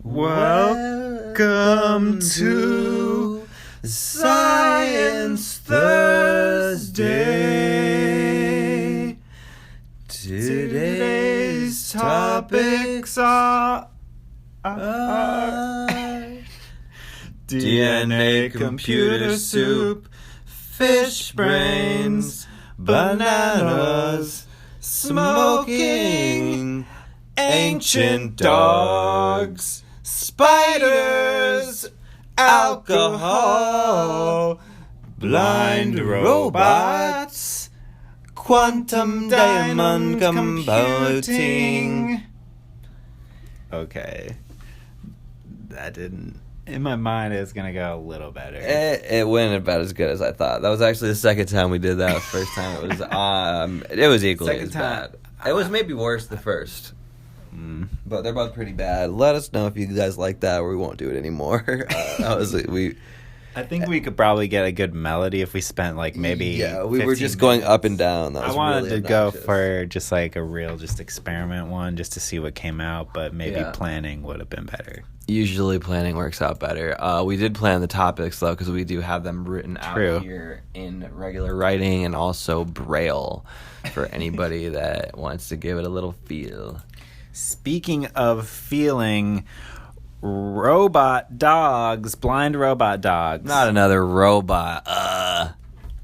Welcome to Science Thursday. Today's topics are DNA, computer soup, fish brains, bananas, smoking, ancient dogs, spiders, alcohol, blind robots, quantum diamond computing. Okay. That didn't... In my mind, it's going to go a little better. It went about as good as I thought. That was actually the second time we did that. First time it was equally as bad. It was maybe worse the first. But they're both pretty bad. Let us know if you guys like that, or we won't do it anymore. I think we could probably get a good melody if we spent like maybe. Yeah, we were just going up and down. I wanted to go for just like a real experiment one, just to see what came out. But maybe planning would have been better. Usually planning works out better. We did plan the topics though, because we do have them written out here in regular writing and also Braille for anybody that wants to give it a little feel. Speaking of feeling, robot dogs, blind robot dogs. Not another robot.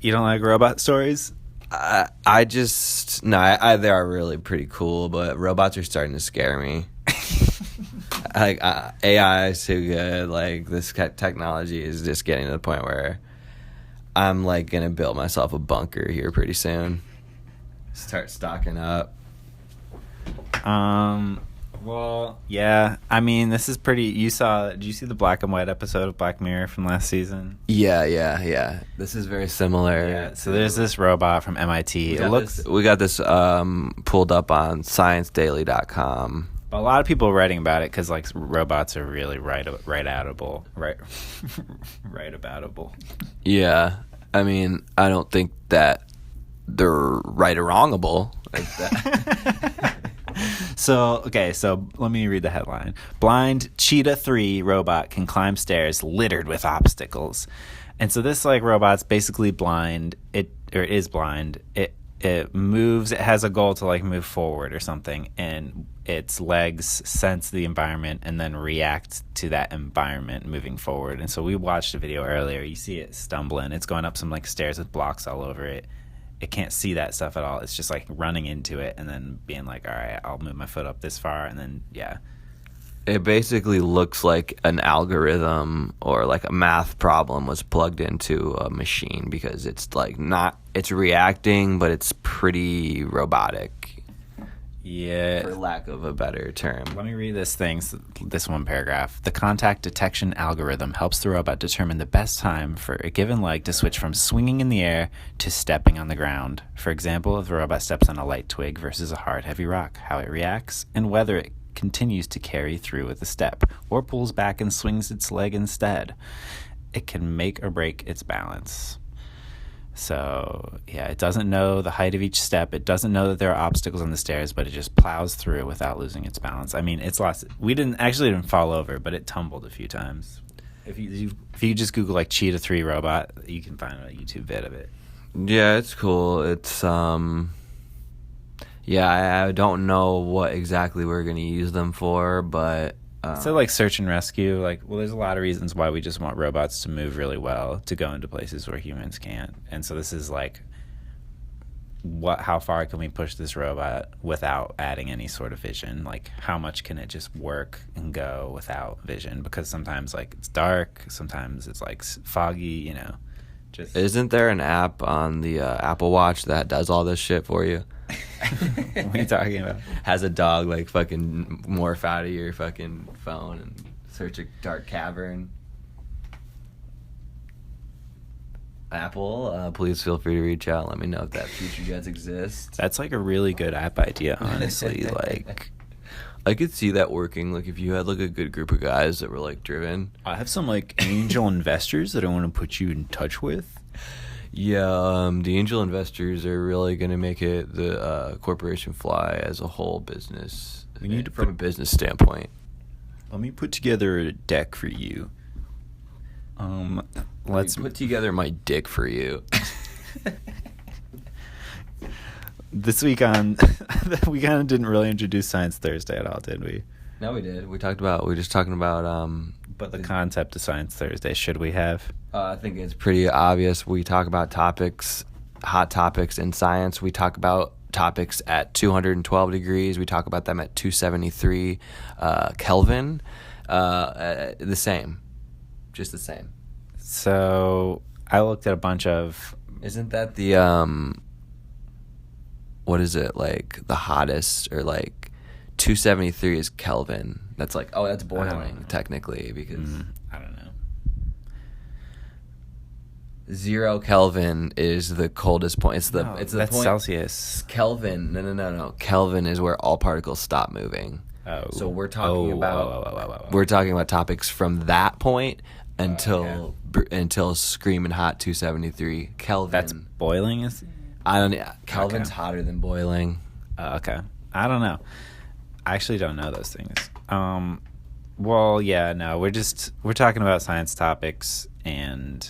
You don't like robot stories? They are really pretty cool, but robots are starting to scare me. Like AI is too good. Like this technology is just getting to the point where I'm like gonna build myself a bunker here pretty soon. Start stocking up. Well, yeah. I mean, this is pretty... Did you see the black and white episode of Black Mirror from last season? Yeah. This is very similar. Yeah, so there's this robot from MIT. We got this pulled up on ScienceDaily.com. A lot of people are writing about it because, like, robots are really right-aboutable. Yeah. I mean, I don't think that they're right or wrongable like that. So let me read the headline. Blind Cheetah 3 robot can climb stairs littered with obstacles. And so this robot's basically blind. It is blind. It moves. It has a goal to move forward or something, and its legs sense the environment and then react to that environment moving forward. And so we watched a video earlier. You see it stumbling. It's going up some stairs with blocks all over it. It can't see that stuff at all. It's just running into it and then being all right, I'll move my foot up this far, and then it basically looks like an algorithm or a math problem was plugged into a machine, because it's it's reacting, but it's pretty robotic. Yeah. For lack of a better term. Let me read this one paragraph. The contact detection algorithm helps the robot determine the best time for a given leg to switch from swinging in the air to stepping on the ground. For example, if the robot steps on a light twig versus a hard, heavy rock, how it reacts, and whether it continues to carry through with the step or pulls back and swings its leg instead. It can make or break its balance. So, it doesn't know the height of each step. It doesn't know that there are obstacles on the stairs, but it just plows through without losing its balance. I mean, it's lost. We didn't fall over, but it tumbled a few times. If you just Google Cheetah 3 robot, you can find a YouTube vid of it. Yeah, it's cool. It's I don't know what exactly we're going to use them for, but... So search and rescue, there's a lot of reasons why we just want robots to move really well, to go into places where humans can't. And so this is how far can we push this robot without adding any sort of vision? How much can it just work and go without vision? Because sometimes it's dark, sometimes it's foggy, just... Isn't there an app on the Apple Watch that does all this shit for you? What are you talking about? Has a dog fucking morph out of your fucking phone and search a dark cavern. Apple, please feel free to reach out. Let me know if that feature does exist. That's a really good app idea, honestly. I could see that working. If you had a good group of guys that were driven. I have some angel investors that I want to put you in touch with. Yeah, the angel investors are really going to make it the corporation fly as a whole business. We need to from a business standpoint. Let me put together a deck for you. Let's put together my dick for you. This week on, we kind of didn't really introduce Science Thursday at all, did we? No, we did. We were just talking about. But the concept of Science Thursday, should we have? I think it's pretty obvious. We talk about topics, hot topics in science. We talk about topics at 212 degrees. We talk about them at 273 Kelvin. The same. Just the same. So I looked at a bunch of... Isn't that the... what is it? Like the hottest or like 273 is Kelvin. That's like... Oh, that's boiling technically because... I don't know. 0 Kelvin is the coldest point. It's the that's point. Celsius. Kelvin. No. Kelvin is where all particles stop moving. Oh. So we're talking we're talking about topics from that point until screaming hot 273 Kelvin. That's boiling, is? I don't know. Kelvin's hotter than boiling. Okay. I don't know. I actually don't know those things. Well, yeah, no, we're talking about science topics, and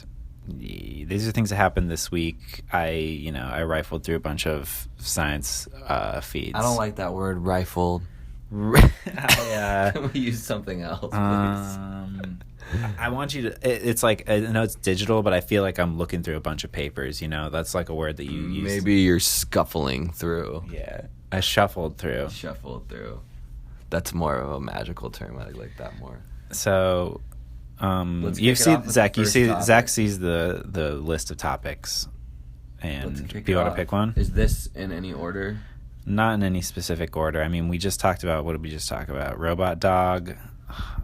these are things that happened this week. I rifled through a bunch of science feeds. I don't like that word, rifled. Can we use something else, please? I want you to... It's like, I know it's digital, but I feel like I'm looking through a bunch of papers, That's like a word that you use. Maybe you're scuffling through. Yeah. I shuffled through. That's more of a magical term. I like that more. So... you see, Zach sees the list of topics, and do you want to pick one? Is this in any order? Not in any specific order. I mean, we just talked about, what did we just talk about? Robot dog.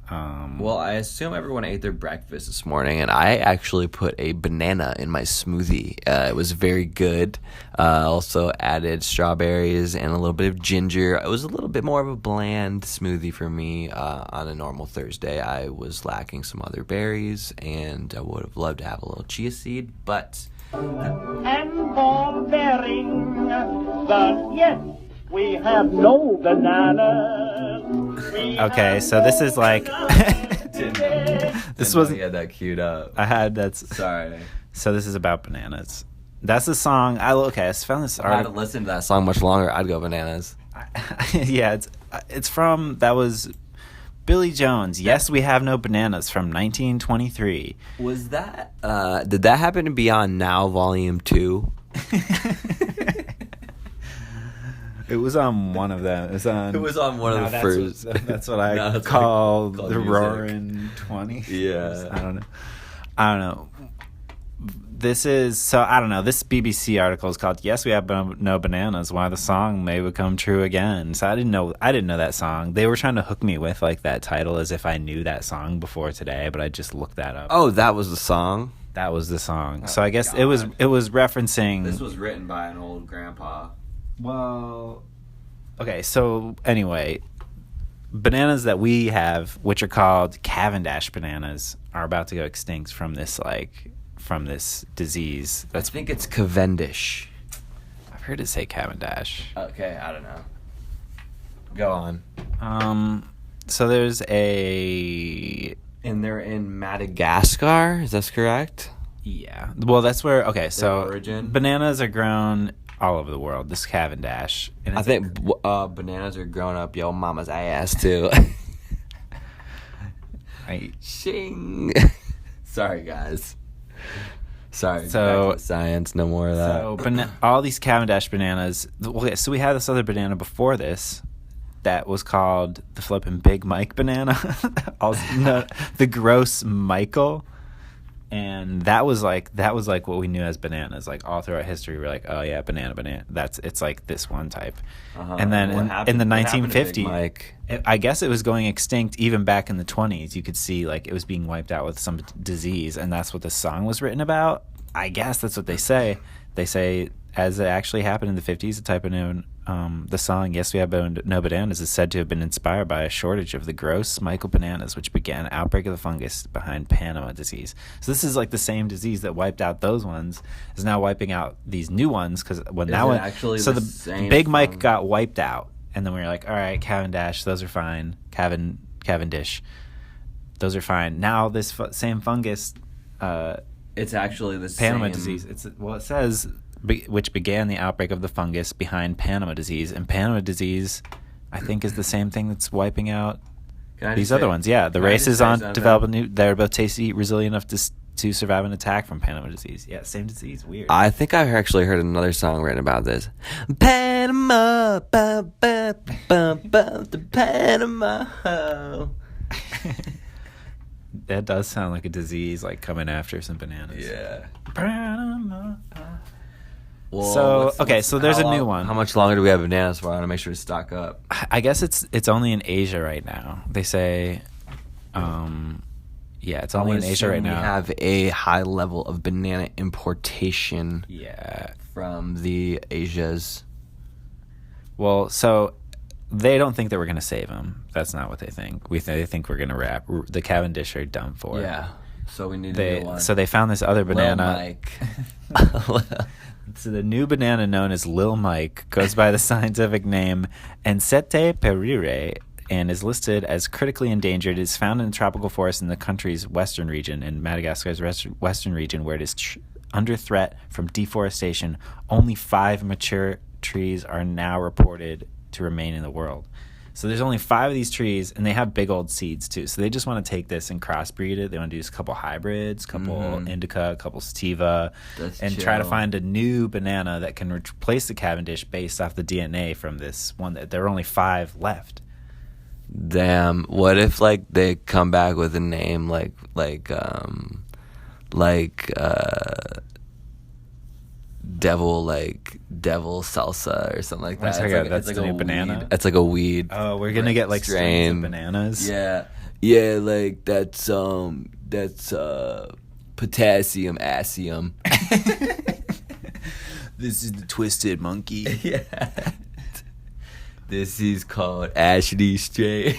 Well, I assume everyone ate their breakfast this morning, and I actually put a banana in my smoothie. It was very good. Also added strawberries and a little bit of ginger. It was a little bit more of a bland smoothie for me on a normal Thursday. I was lacking some other berries, and I would have loved to have a little chia seed, but... And for bearing the yes, we have no bananas. Okay, so this is like... This wasn't... You had that queued up. I had that... Sorry. So this is about bananas. That's the song... I found this article. If I had to listen to that song much longer, I'd go bananas. Yeah, it's from... That was Billy Jones. Yes, we have no bananas from 1923. Was that... did that happen to be on Now Volume 2? It was on one of them. It was on one of the first. That's what I call the Roaring 20s. Yeah. I don't know. This is... So, I don't know. This BBC article is called Yes, We Have No Bananas, Why the Song May Become True Again. So I didn't know that song. They were trying to hook me with like that title as if I knew that song before today, but I just looked that up. Oh, that was the song? That was the song. Oh, so I guess it was referencing... This was written by an old grandpa. Well, okay, so anyway, bananas that we have, which are called Cavendish bananas, are about to go extinct from this disease. I think it's Cavendish. I've heard it say Cavendish. Okay, I don't know. Go on. So there's a... And they're in Madagascar, is that correct? Yeah. Well, that's where... Okay, so origin? Bananas are grown... all over the world. This Cavendish. I think bananas are growing up yo mama's ass too. Shing. Sorry guys. Sorry. So back to science, no more of that. So all these Cavendish bananas. Okay, so we had this other banana before this that was called the flippin' Big Mike banana. The gross Michael. And that was like what we knew as bananas. Like all throughout history, we're like, oh yeah, banana. It's like this one type. Uh-huh. And then in the 1950s, I guess it was going extinct even back in the 20s. You could see like it was being wiped out with some disease, and that's what the song was written about. I guess that's what they say. They say, as it actually happened in the 50s, the type of the song Yes, We Have No Bananas is said to have been inspired by a shortage of the gross Michael bananas, which began an outbreak of the fungus behind Panama disease. So this is like the same disease that wiped out those ones is now wiping out these new ones because when that one actually so the Big Mike got wiped out, and then we were like, all right, Cavendish, those are fine. Cavendish. Those are fine. Now this same fungus, It's actually the Panama same disease. It says which began the outbreak of the fungus behind Panama disease, and Panama disease, I think, is the same thing that's wiping out these other ones. Yeah, the races develop a new. They're both tasty, resilient enough to survive an attack from Panama disease. Yeah, same disease. Weird. I think I actually heard another song written about this. Panama, the Panama. That does sound like a disease, like coming after some bananas. Yeah. Panama. Well, so there's a new one. How much longer do we have bananas for? I want to make sure to stock up. I guess it's only in Asia right now. They say, it's only in Asia right now. We have a high level of banana importation. Yeah. From the Asias. Well, so they don't think that we're going to save them. That's not what they think. They think we're going to wrap. The Cavendish are done for. Yeah. So we need a new one. So they found this other banana. Lil Mike. So the new banana known as Lil Mike goes by the scientific name Ensete perire and is listed as critically endangered. It is found in the tropical forest in the country's western region, in Madagascar's western region, where it is under threat from deforestation. Only 5 mature trees are now reported to remain in the world. So there's only 5 of these trees, and they have big old seeds too. So they just want to take this and crossbreed it. They want to do a couple hybrids, couple indica, a couple sativa, and try to find a new banana that can replace the Cavendish based off the DNA from this one. There are only 5 left. Damn. What if like they come back with a name like devil salsa or something like that. That's the new banana. Weed. It's like a weed. Oh, we're gonna get like strains of bananas. Yeah, like that's potassium asium. This is the twisted monkey. Yeah. This is called Ashley Stray.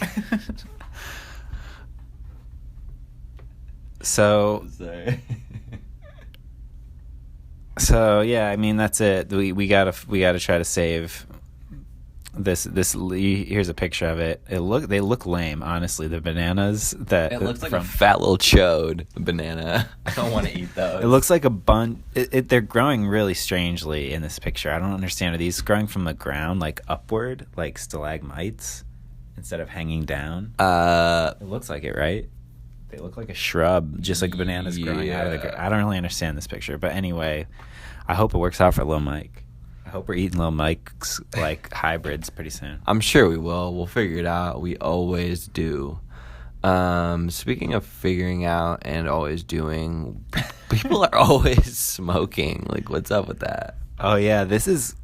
So yeah, I mean that's it. We gotta try to save this. Here's a picture of it. They look lame, honestly. The bananas that it looks like a fat little chode banana. I don't want to eat those. It looks like a bunch. They're growing really strangely in this picture. I don't understand. Are these growing from the ground, like upward, like stalagmites, instead of hanging down? It looks like it, right? They look like a shrub, just like bananas growing out of the ground. I don't really understand this picture, but anyway, I hope it works out for Lil Mike. I hope we're eating Lil Mike's like hybrids pretty soon. I'm sure we will. We'll figure it out. We always do. Speaking of figuring out and always doing, people are always smoking. Like, what's up with that? Oh yeah, this is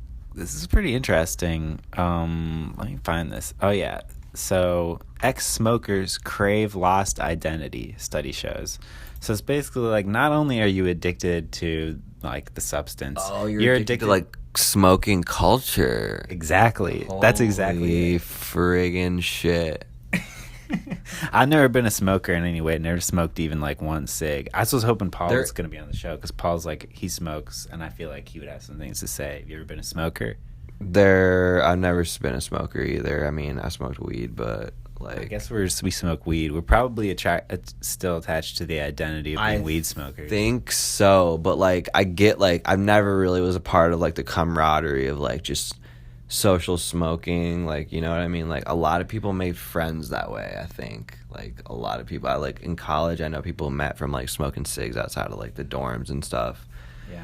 pretty interesting. Let me find this. Oh yeah. So, ex-smokers crave lost identity, study shows. So it's basically like not only are you addicted to like the substance, you're addicted to like smoking culture. Exactly. That's exactly it. Friggin' shit. I've never been a smoker in any way. Never smoked even like one cig. I was hoping Paul was going to be on the show because Paul's like, he smokes, and I feel like he would have some things to say. Have you ever been a smoker? I've never been a smoker either. I mean, I smoked weed, but like, I guess we smoke weed. We're probably still attached to the identity of being weed smokers. I think so, but like, I get like, I've never really was a part of like the camaraderie of like just social smoking. Like, you know what I mean? Like, a lot of people made friends that way. I think like a lot of people. I like in college, I know people met from like smoking cigs outside of like the dorms and stuff. Yeah.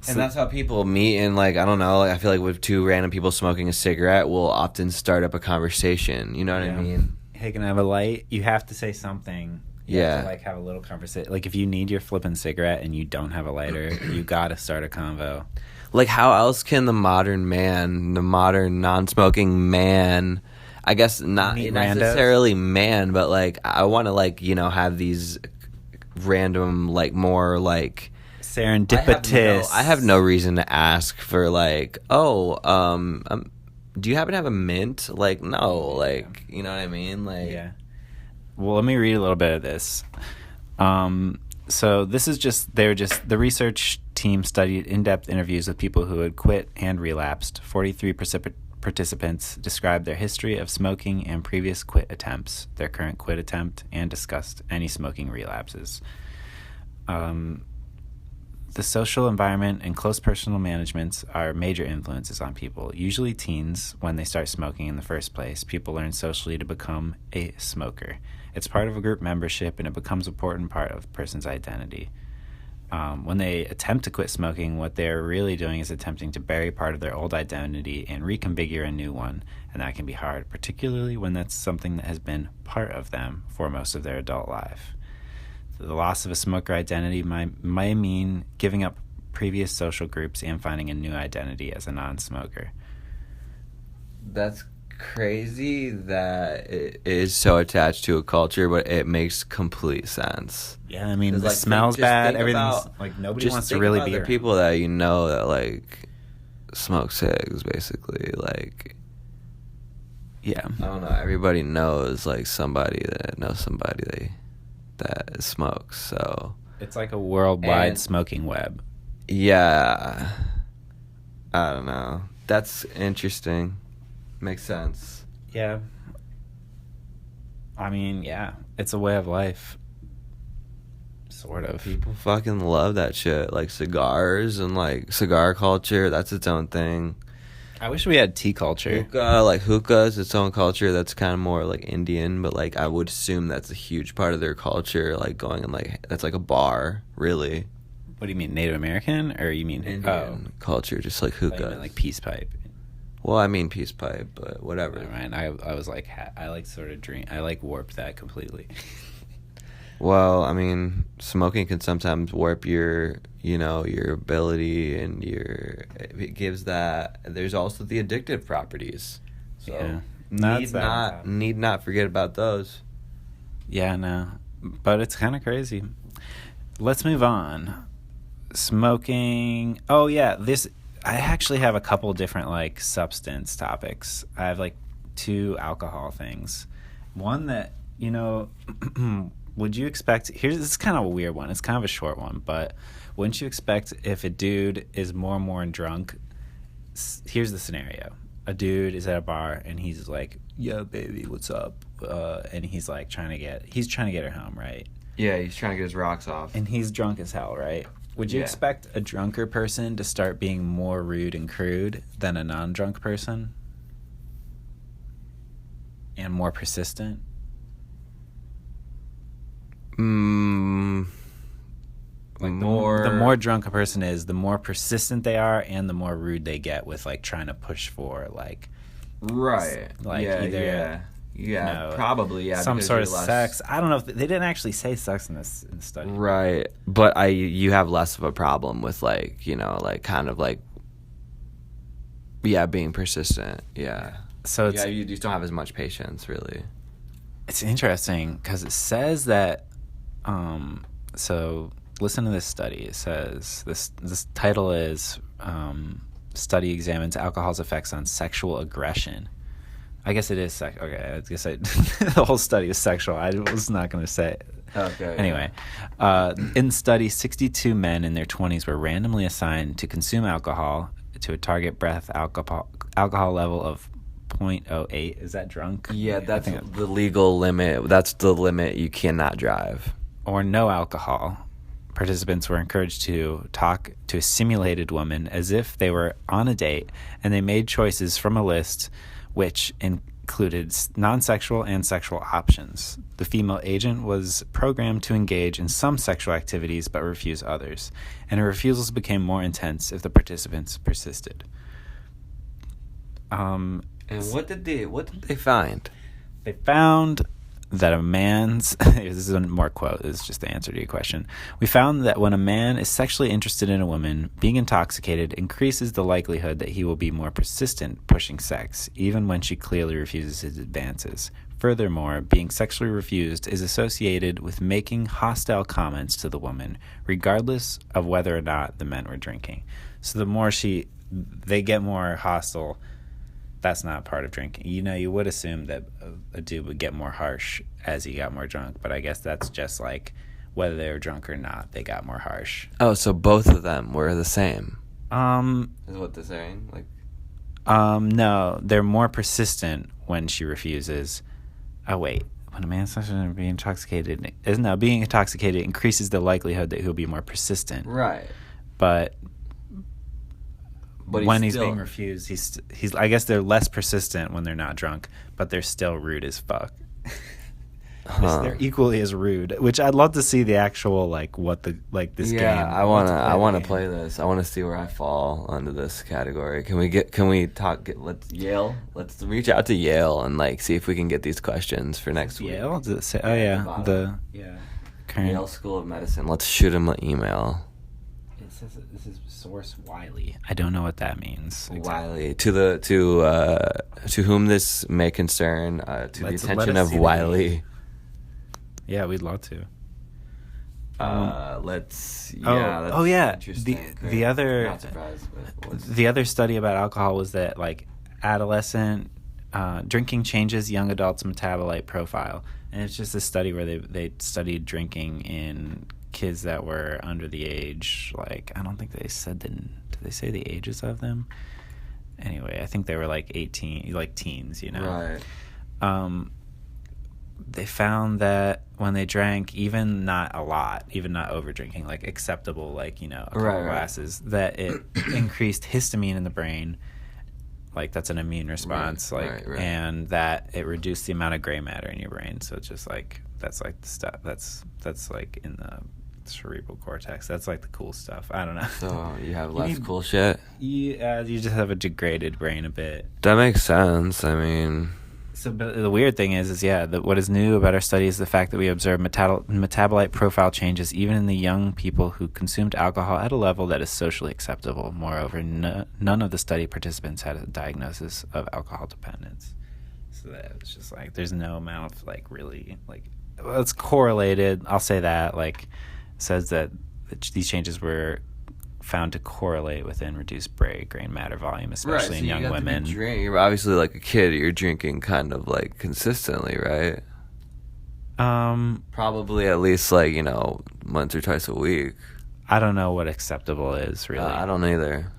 And that's how people meet, and like, I don't know, like, I feel like with 2 random people smoking a cigarette will often start up a conversation. You know what I mean? Hey, can I have a light? You have to say something. You have to like have a little conversation. Like if you need your flipping cigarette and you don't have a lighter, you gotta start a convo. Like, how else can the modern non-smoking man, I guess not necessarily man, but like, I want to like, you know, have these random like more like serendipitous. I have no reason to ask for like, do you happen to have a mint? Like, no, like, you know what I mean? Like, yeah. Well, let me read a little bit of this. So this is the research team studied in-depth interviews with people who had quit and relapsed. 43% participants described their history of smoking and previous quit attempts, their current quit attempt, and discussed any smoking relapses. The social environment and close personal management are major influences on people. Usually teens, when they start smoking in the first place, people learn socially to become a smoker. It's part of a group membership, and it becomes an important part of a person's identity. When they attempt to quit smoking, what they're really doing is attempting to bury part of their old identity and reconfigure a new one, and that can be hard, particularly when that's something that has been part of them for most of their adult life. The loss of a smoker identity might mean giving up previous social groups and finding a new identity as a non-smoker. That's crazy that it is so attached to a culture, but it makes complete sense. Yeah, I mean, the like, smells bad. Everything's about, like nobody wants to really be the around. people that you know that like smoke cigs, basically. Like, Yeah, I don't know. Everybody knows like somebody that knows somebody that smokes. So it's like a worldwide And- smoking web. yeah, I don't know. That's interesting. Makes sense. Yeah. I mean, yeah, it's a way of life. Sort of. People fucking love that shit. Like cigars and like cigar culture, that's its own thing. I wish we had tea culture. Hookah is its own culture that's kind of more like Indian, but like I would assume that's a huge part of their culture, like going and like that's like a bar, really. What do you mean, Native American? Or you mean Indian culture, just like you hookah. meant like peace pipe? Well, I mean peace pipe, but whatever. Never mind. I was like, I like sort of dream. I like warped that completely. Well, I mean, smoking can sometimes warp your ability and it gives that. There's also the addictive properties. So Yeah. need not forget about those. Yeah, no. But it's kind of crazy. Let's move on. Smoking. Oh, yeah. I actually have a couple different, like, substance topics. I have, like, 2 alcohol things. One that, would you expect... This is kind of a weird one. It's kind of a short one, but wouldn't you expect if a dude is more and more drunk... Here's the scenario. A dude is at a bar, and he's like, yo, baby, what's up? And he's, like, trying to get her home, right? Yeah, he's trying to get his rocks off. And he's drunk as hell, right? Would you expect a drunker person to start being more rude and crude than a non-drunk person? And more persistent? The more drunk a person is, the more persistent they are and the more rude they get with, like, trying to push for, like... Right. Like, probably, yeah. some because sort of you're less- sex. I don't know if... They didn't actually say sex in the study. Right. But you have less of a problem with, like, kind of, like... Yeah, being persistent. Yeah. So it's... you just don't have as much patience, really. It's interesting because it says that... So... Listen to this study. It says this title is study examines alcohol's effects on sexual aggression. I guess it is okay. I guess the whole study is sexual. I was not going to say it. Okay. Anyway, in the study, 62 men in their 20s were randomly assigned to consume alcohol to a target breath alcohol level of 0.08. Is that drunk? Yeah, I that's think the legal limit. That's the limit. You cannot drive. or no alcohol. Participants were encouraged to talk to a simulated woman as if they were on a date, and they made choices from a list which included non-sexual and sexual options. The female agent was programmed to engage in some sexual activities but refuse others, and her refusals became more intense if the participants persisted. And what did they find? They found that a man's... this is one more quote. This is just the answer to your question. We found that when a man is sexually interested in a woman, being intoxicated increases the likelihood that he will be more persistent pushing sex, even when she clearly refuses his advances. Furthermore, being sexually refused is associated with making hostile comments to the woman, regardless of whether or not the men were drinking. So the more they get more hostile... That's not part of drinking. You would assume that a dude would get more harsh as he got more drunk, but I guess that's just like whether they were drunk or not, they got more harsh. Oh, so both of them were the same. Is what they're saying? Like, No, they're more persistent when she refuses. Oh, wait. When a man starts being intoxicated, being intoxicated increases the likelihood that he'll be more persistent. Right. But when he's still being refused, he's. I guess they're less persistent when they're not drunk, but they're still rude as fuck. They're equally as rude. Which I'd love to see the actual this game. Yeah, I wanna play this. I wanna see where I fall under this category. Let's Yale. Let's reach out to Yale and see if we can get these questions for next week. Yale? Does it say? Oh yeah, current Yale School of Medicine. Let's shoot him an email. It says this is source Wiley. I don't know what that means. Exactly. Wiley to whom this may concern. To the attention of Wiley. Yeah, we'd love to. That's interesting. The other Not surprised, but the other study about alcohol was that adolescent drinking changes young adults' metabolite profile, and it's just a study where they studied drinking in kids that were under the age I don't think they said did they say the ages of them? Anyway, I think they were 18, teens, Right. They found that when they drank, even not a lot, even not over drinking, acceptable, a couple glasses, that it increased histamine in the brain, that's an immune response, and that it reduced the amount of gray matter in your brain. So it's just that's the stuff that's in the cerebral cortex. That's the cool stuff. I don't know. So you have less cool shit. You just have a degraded brain a bit. That makes sense. I mean. So, but the weird thing is that what is new about our study is the fact that we observe metabolite profile changes even in the young people who consumed alcohol at a level that is socially acceptable. Moreover, none of the study participants had a diagnosis of alcohol dependence. So that it's just there's no amount of really well, it's correlated. I'll say that says that these changes were found to correlate within reduced grain matter volume, especially in young women. You're obviously a kid. You're drinking kind of consistently, right? Probably at least once or twice a week. I don't know what acceptable is really. I don't either.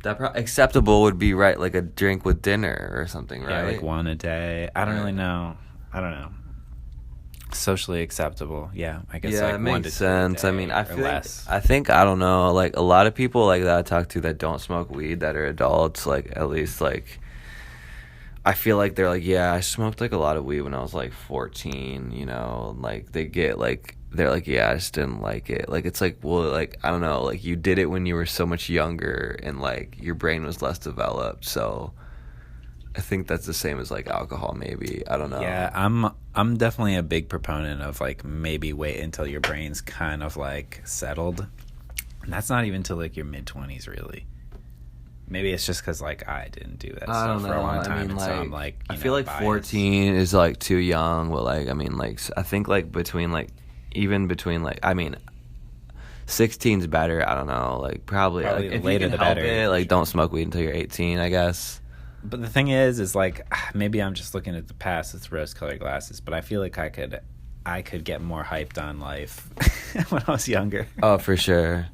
Acceptable would be a drink with dinner or something, right? Yeah, one a day. I don't really know. I don't know. Socially acceptable, yeah, I guess. Yeah, it makes sense. I mean, I think I don't know, a lot of people that I talk to that don't smoke weed that are adults, at least I feel they're yeah, I smoked a lot of weed when I was 14, they get they're yeah, I just didn't like it. It's well, I don't know, you did it when you were so much younger and your brain was less developed, so I think that's the same as alcohol, maybe. I don't know. Yeah, I'm definitely a big proponent of maybe wait until your brain's kind of settled, and that's not even till your mid-20s really. Maybe it's just because I didn't do that stuff for a long time, and so I'm I feel biased. 14 is too young, but I mean I think between even between I mean 16's better. I don't know, probably if later you can the help better. it, don't smoke weed until you're 18, I guess. But the thing is maybe I'm just looking at the past with rose-colored glasses, but I feel I could get more hyped on life when I was younger. Oh, for sure.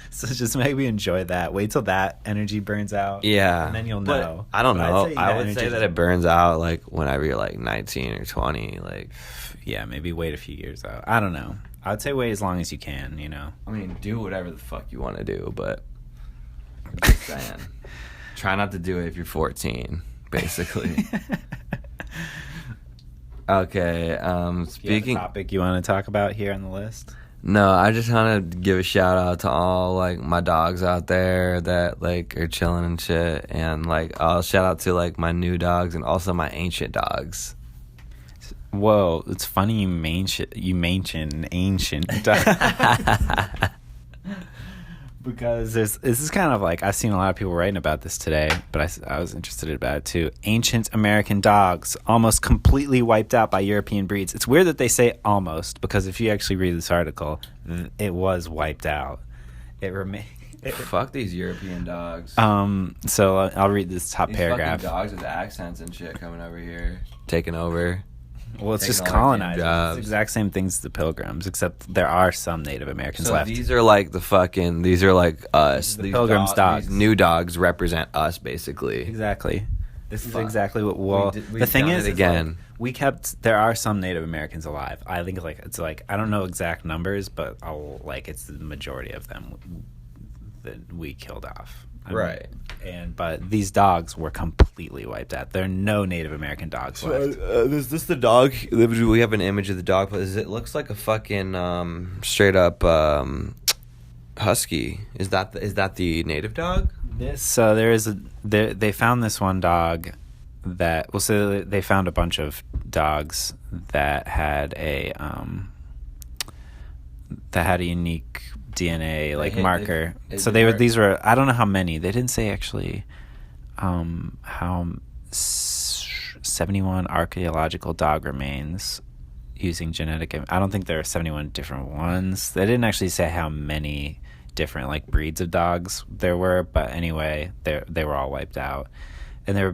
So just maybe enjoy that. Wait till that energy burns out. Yeah. And then you'll know. I don't know. I would say that it burns out whenever you're 19 or 20. Yeah, maybe wait a few years out. I don't know. I would say wait as long as you can, I mean, do whatever the fuck you want to do, but I'm just saying. Try not to do it if you're 14, basically. Okay. Speaking. You have a topic you want to talk about here on the list? No, I just want to give a shout out to all my dogs out there that are chilling and shit, and I'll shout out to my new dogs and also my ancient dogs. Whoa, it's funny you mention ancient. Because this is kind of I've seen a lot of people writing about this today, but I was interested about it too. Ancient American dogs almost completely wiped out by European breeds. It's weird that they say almost, because if you actually read this article, it was wiped out. It remained. Fuck these European dogs. So I'll read this top these paragraph. Fucking dogs with accents and shit coming over here, taking over. Well, it's just Taking all our colonizing. jobs. It's the exact same things as the Pilgrims, except there are some Native Americans So left. these are like these are like us. The These Pilgrims' dogs. These new dogs represent us, basically. Exactly. This is Fuck. exactly what. Well, We've the thing done is, it again. like, we kept. There are some Native Americans alive. I think it's like I don't know exact numbers, but it's the majority of them that we killed off. Right. But these dogs were completely wiped out. There are no Native American dogs left. Is this the dog? We have an image of the dog, but it looks like a fucking straight up husky. Is that the native dog? So they found this one dog so they found a bunch of dogs that had a unique DNA marker. These were I don't know how many. They didn't say actually how 71 archaeological dog remains using genetic. I don't think there are 71 different ones. They didn't actually say how many different breeds of dogs there were, but anyway, they were all wiped out, and they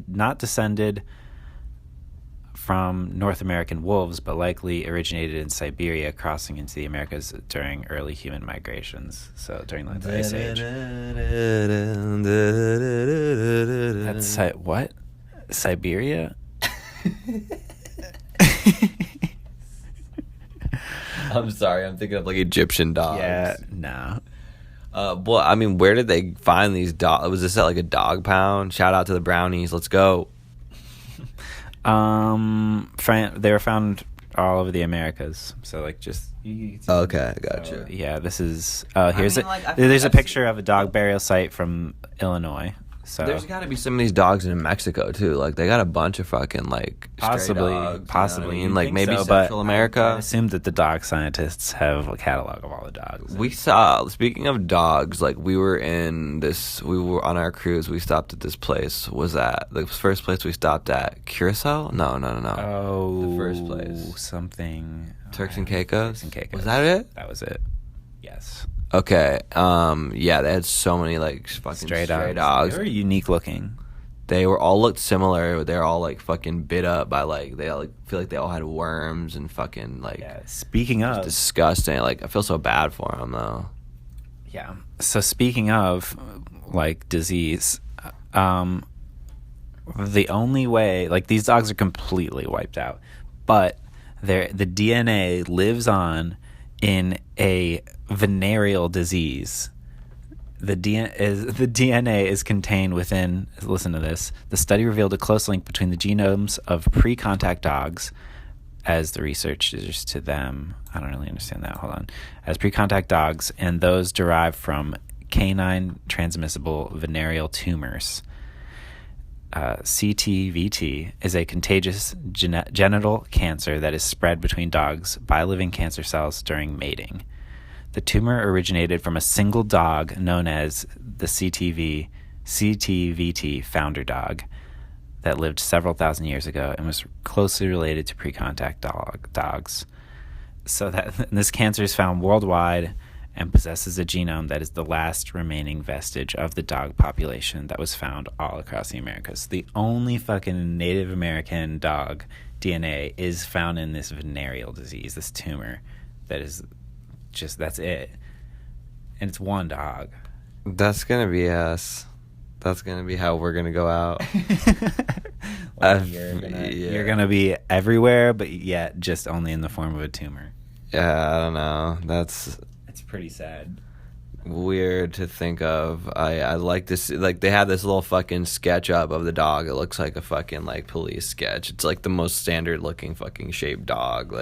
not descended from North American wolves, but likely originated in Siberia, crossing into the Americas during early human migrations. So during the Ice Age. That's what? Siberia? I'm sorry, I'm thinking of Egyptian dogs. Yeah, no. Well, I mean, where did they find these dogs? Was this at a dog pound? Shout out to the brownies. Let's go. They were found all over the Americas. So Okay, gotcha. Yeah, this is there's there's a picture of a dog burial site from Illinois. So there's got to be some of these dogs in Mexico too. They got a bunch of fucking possibly, stray dogs, possibly. you know what I mean? Maybe so, Central America. I assume that the dog scientists have a catalog of all the dogs. We saw. Speaking of dogs, we were on our cruise. We stopped at this place. Was that the first place we stopped at? Curacao? No. Oh, the first place. Something. Turks and Caicos. Turks and Caicos. Was that it? That was it. Yes. Okay. Yeah, they had so many fucking stray dogs. They were unique looking. They all looked similar. They were all fucking bit up by they all feel like they all had worms and fucking Yeah. Speaking of disgusting. I feel so bad for them though. Yeah. So speaking of disease, the only way these dogs are completely wiped out, but the DNA lives on in a venereal disease. The DNA is contained within, listen to this, the study revealed a close link between the genomes of pre-contact dogs, as the researchers to them, I don't really understand that, hold on, as pre-contact dogs, and those derived from canine transmissible venereal tumors. CTVT is a contagious genital cancer that is spread between dogs by living cancer cells during mating. The tumor originated from a single dog known as the CTVT founder dog that lived several thousand years ago and was closely related to pre-contact dogs. So that this cancer is found worldwide and possesses a genome that is the last remaining vestige of the dog population that was found all across the Americas. The only fucking Native American dog DNA is found in this venereal disease, this tumor that is that's it. And it's one dog. That's gonna be us. That's gonna be how we're gonna go out. You're gonna be everywhere, but yet just only in the form of a tumor. Yeah, I don't know. It's pretty sad. Weird to think of. I like this. They have this little fucking sketch up of the dog. It looks like a fucking police sketch. It's the most standard looking fucking shaped dog.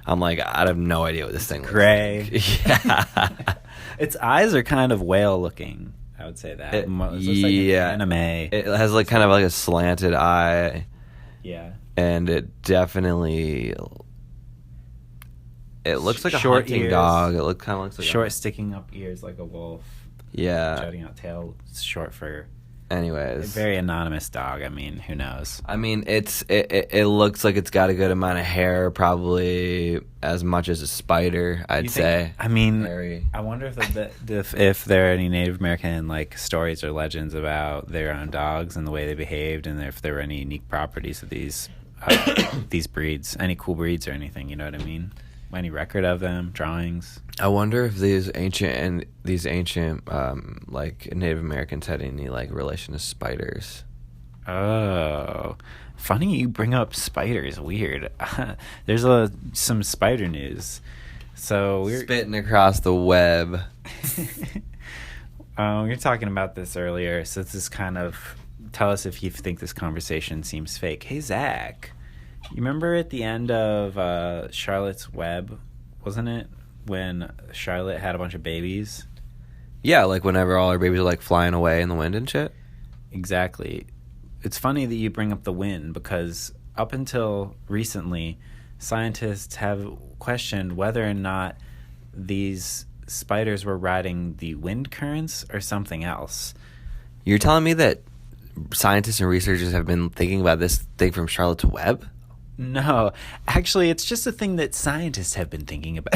I'm I have no idea what this thing looks gray. Like. Yeah. Its eyes are kind of whale looking. I would say that. It looks like an anime. It has kind of a slanted eye. Yeah. And it definitely. It looks like a short hunting ears, dog. It kind of looks like short sticking up ears like a wolf. Yeah. Jutting out tail, short fur. Anyways, Very anonymous dog. I mean, who knows? I mean, it looks like it's got a good amount of hair, probably as much as a spider, I'd say. I mean, Hairy. I wonder if there are any Native American like stories or legends about their own dogs and the way they behaved, and if there were any unique properties of these breeds, any cool breeds or anything. You know what I mean? Any record of them, drawings? I wonder if these ancient like Native Americans had any like relation to spiders. Oh, funny you bring up spiders. Weird. There's some spider news. So we're Spitting across the web. We were talking about this earlier. So this is kind of, tell us if you think this conversation seems fake. Hey Zach, you remember at the end of Charlotte's Web, wasn't it, when Charlotte had a bunch of babies? Yeah, like whenever all her babies are like flying away in the wind and shit. Exactly. It's funny that you bring up the wind, because up until recently, scientists have questioned whether or not these spiders were riding the wind currents or something else. You're telling me that scientists and researchers have been thinking about this thing from Charlotte's Web? No, actually, it's just a thing that scientists have been thinking about.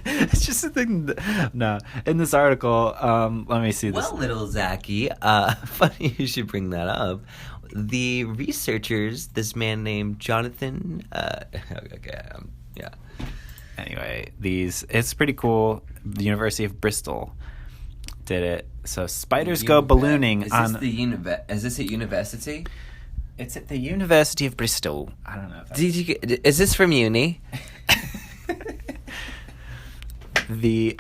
It's just a thing no, in this article, let me see this. Well, little Zachy, funny you should bring that up. The researchers, this man named Jonathan, yeah. Anyway, it's pretty cool. The University of Bristol did it. So spiders go ballooning Is this at university? It's at the University of Bristol. I don't know. Is this from uni? The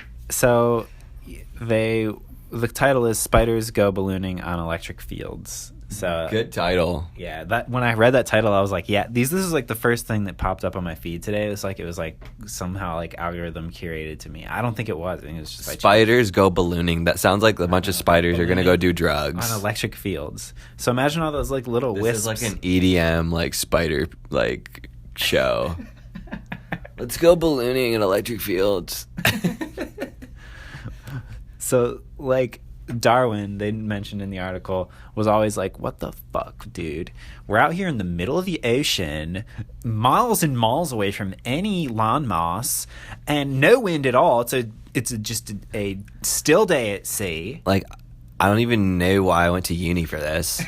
title is "Spiders Go Ballooning on Electric Fields." So good title. Yeah, that when I read that title, I was like, yeah, this is like the first thing that popped up on my feed today. It was like somehow like algorithm curated to me. I don't think it was. I think it was just spiders go ballooning. That sounds like a bunch of spiders are gonna go do drugs on electric fields. So imagine all those like little wisps. This is like an EDM like spider like show. Let's go ballooning in electric fields. So like Darwin, they mentioned in the article, was always like, what the fuck, dude? We're out here in the middle of the ocean, miles and miles away from any land mass, and no wind at all. It's just a still day at sea. Like, I don't even know why I went to uni for this.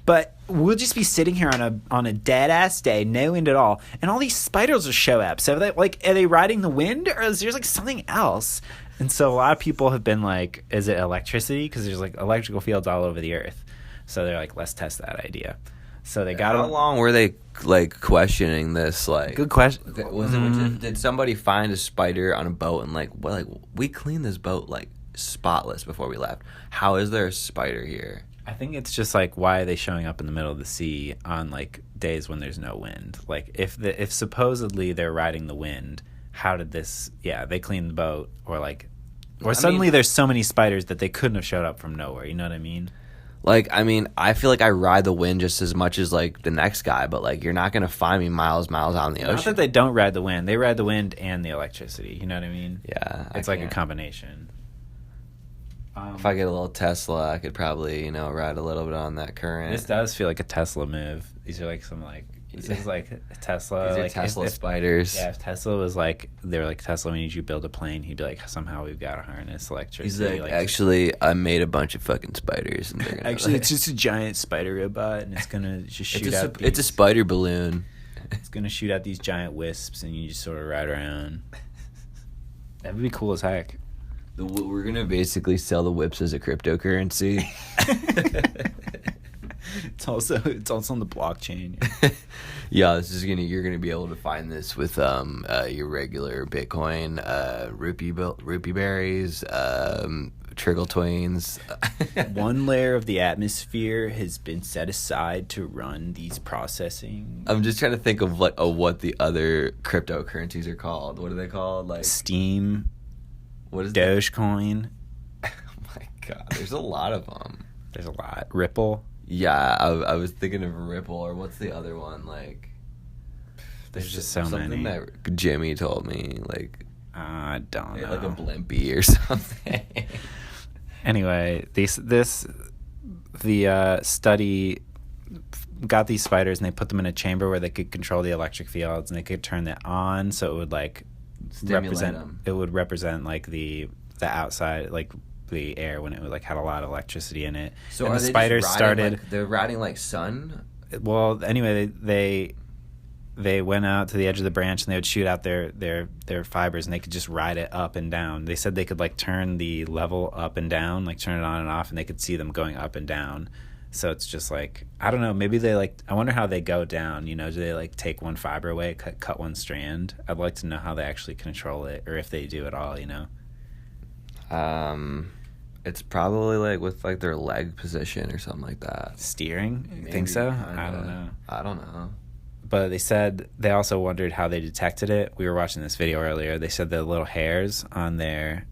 But we'll just be sitting here on a dead ass day, no wind at all, and all these spiders will show up. So are they riding the wind, or is there like something else? And so a lot of people have been like, is it electricity? Because there's like electrical fields all over the earth. So they're like, let's test that idea. So they got. How long were they like questioning this? Like, good question. Did somebody find a spider on a boat and like we cleaned this boat like spotless before we left? How is there a spider here? I think it's just like, why are they showing up in the middle of the sea on like days when there's no wind? Like if supposedly they're riding the wind, how did this? Yeah, they cleaned the boat, or suddenly there's so many spiders that they couldn't have showed up from nowhere. You know what I mean? Like, I mean, I feel like I ride the wind just as much as like the next guy, but like you're not gonna find me miles out in the ocean. Not that they don't ride the wind; they ride the wind and the electricity. You know what I mean? Yeah, it's like a combination. If I get a little Tesla, I could probably, ride a little bit on that current. This does feel like a Tesla move. These are like some like this is like Tesla. These are like Tesla spiders. Yeah, if Tesla was like, they were like, Tesla, we need you to build a plane. He'd be like, somehow we've got to harness electricity. He's like, actually, I made a bunch of fucking spiders, and they're gonna actually, it's just a giant spider robot, and it's gonna just shoot out. It's a spider balloon. It's gonna shoot out these giant wisps, and you just sort of ride around. That would be cool as heck. We're gonna basically sell the whips as a cryptocurrency. It's also on the blockchain. Yeah, you're gonna be able to find this with your regular Bitcoin, rupee berries, trickle twains. One layer of the atmosphere has been set aside to run these processing. I'm just trying to think of what the other cryptocurrencies are called. What are they called? Like Steam. What is Dogecoin? Oh my god, there's a lot of them. There's a lot. Ripple. Yeah, I was thinking of Ripple, or what's the other one? Like, there's just so something many. That Jimmy told me, like, I don't know, like a Blimpie or something. Anyway, the study got these spiders and they put them in a chamber where they could control the electric fields and they could turn it on so it would like Stimulate them. It would represent like the outside, like the air when it would like had a lot of electricity in it. So and are the they spiders just started. they're riding like sun? Well, anyway, they went out to the edge of the branch and they would shoot out their fibers and they could just ride it up and down. They said they could like turn the level up and down, like turn it on and off, and they could see them going up and down. So it's just like, I don't know, maybe they like, I wonder how they go down, you know, do they like take one fiber away, cut one strand? I'd like to know how they actually control it, or if they do at all, you know? It's probably like with like their leg position or something like that. Steering? You Maybe, think so? kinda. I don't know. I don't know. But they said, they also wondered how they detected it. We were watching this video earlier. They said the little hairs on their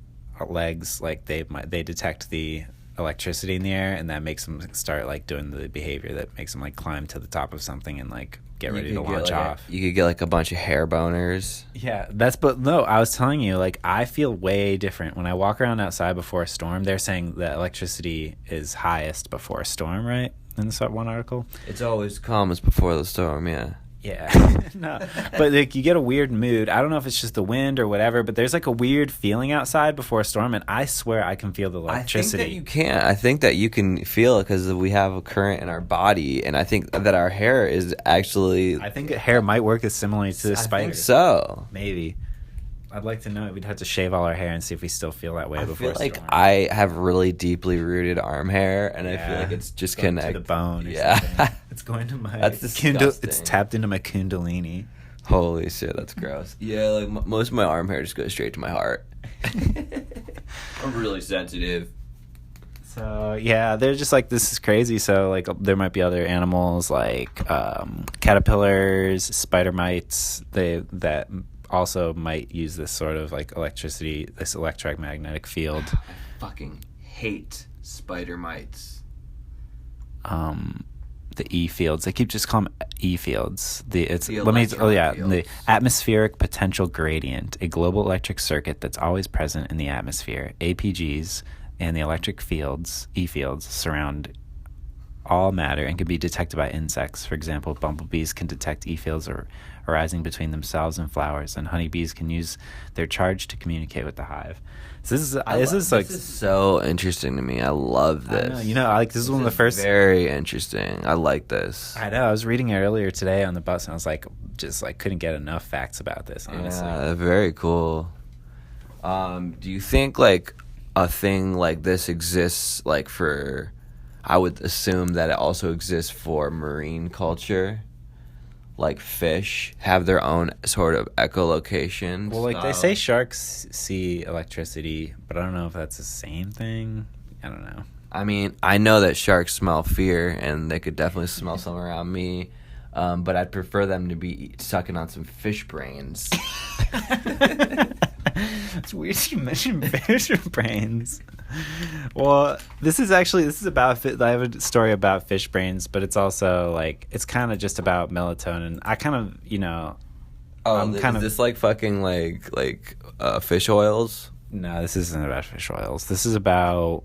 legs, like they detect the electricity in the air, and that makes them start like doing the behavior that makes them like climb to the top of something and like get ready to launch off. You could get like a bunch of hair boners. Yeah, but no, I was telling you, like, I feel way different when I walk around outside before a storm. They're saying that electricity is highest before a storm, right? In this one article. It's always calmest before the storm, yeah. Yeah. No. But like you get a weird mood. I don't know if it's just the wind or whatever, but there's like a weird feeling outside before a storm, and I swear I can feel the electricity. I think that you can. I think that you can feel it because we have a current in our body, and I think that our hair is actually... I think hair might work as similarly to the spider. I think so. Maybe. I'd like to know. We'd have to shave all our hair and see if we still feel that way before I feel like storm. I have really deeply rooted arm hair, and I feel Yeah. like it's just Going connected to the bone. Or Yeah. something. It's going to my... That's disgusting. It's tapped into my kundalini. Holy shit, that's gross. Yeah, like most of my arm hair just goes straight to my heart. I'm really sensitive. So yeah, they're just like, this is crazy. So like there might be other animals like caterpillars, spider mites, that also might use this sort of like electricity, this electromagnetic field. I fucking hate spider mites. The E fields. They keep just calling them E fields. The fields. atmospheric potential gradient, a global electric circuit that's always present in the atmosphere. APGs and the electric fields, E fields, surround all matter and can be detected by insects. For example, bumblebees can detect E fields arising between themselves and flowers, and honeybees can use their charge to communicate with the hive. So this is so interesting to me. I love this. I know, this is one of the first. Very interesting. I like this. I know. I was reading it earlier today on the bus, and I was like, just like couldn't get enough facts about this. Honestly, Yeah, very cool. Do you think like a thing like this exists like for? I would assume that it also exists for marine culture. Like fish have their own sort of echolocation. Well, like they say sharks see electricity, but I don't know if that's the same thing. I don't know. I mean, I know that sharks smell fear, and they could definitely smell some around me. But I'd prefer them to be sucking on some fish brains. It's weird you mentioned fish brains. Well, this is about. I have a story about fish brains, but it's also like it's kind of just about melatonin. I kind of, Is this like fucking like fish oils? No, this isn't about fish oils. This is about.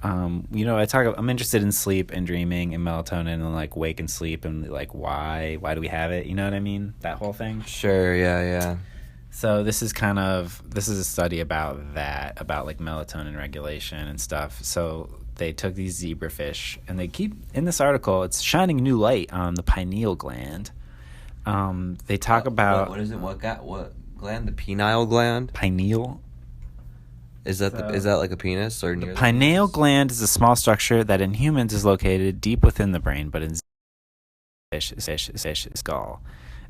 I'm interested in sleep and dreaming and melatonin and like wake and sleep and like why do we have it? You know what I mean? That whole thing. Sure. Yeah. So this is a study about that, about like melatonin regulation and stuff. So they took these zebrafish and they keep in this article. It's shining new light on the pineal gland. They talk about what is it? What gland? The pineal gland. Pineal. Is that like a penis or near the pineal gland is a small structure that in humans is located deep within the brain, but in fish is skull.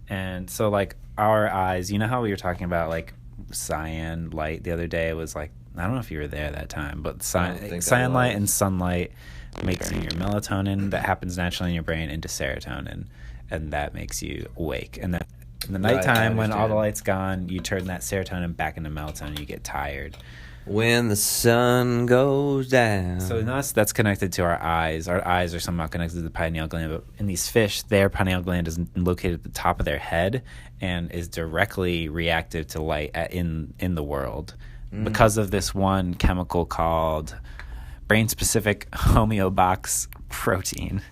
And so like our eyes, you know how we were talking about like cyan light the other day? It was like, I don't know if you were there that time, but cyan light and sunlight makes your melatonin that happens naturally in your brain into serotonin, and that makes you awake. And then in the nighttime when all the light's gone, you turn that serotonin back into melatonin, you get tired. When the sun goes down. So in us, that's connected to our eyes. Our eyes are somehow connected to the pineal gland. But in these fish, their pineal gland is located at the top of their head and is directly reactive to light in the world because of this one chemical called brain-specific homeobox protein,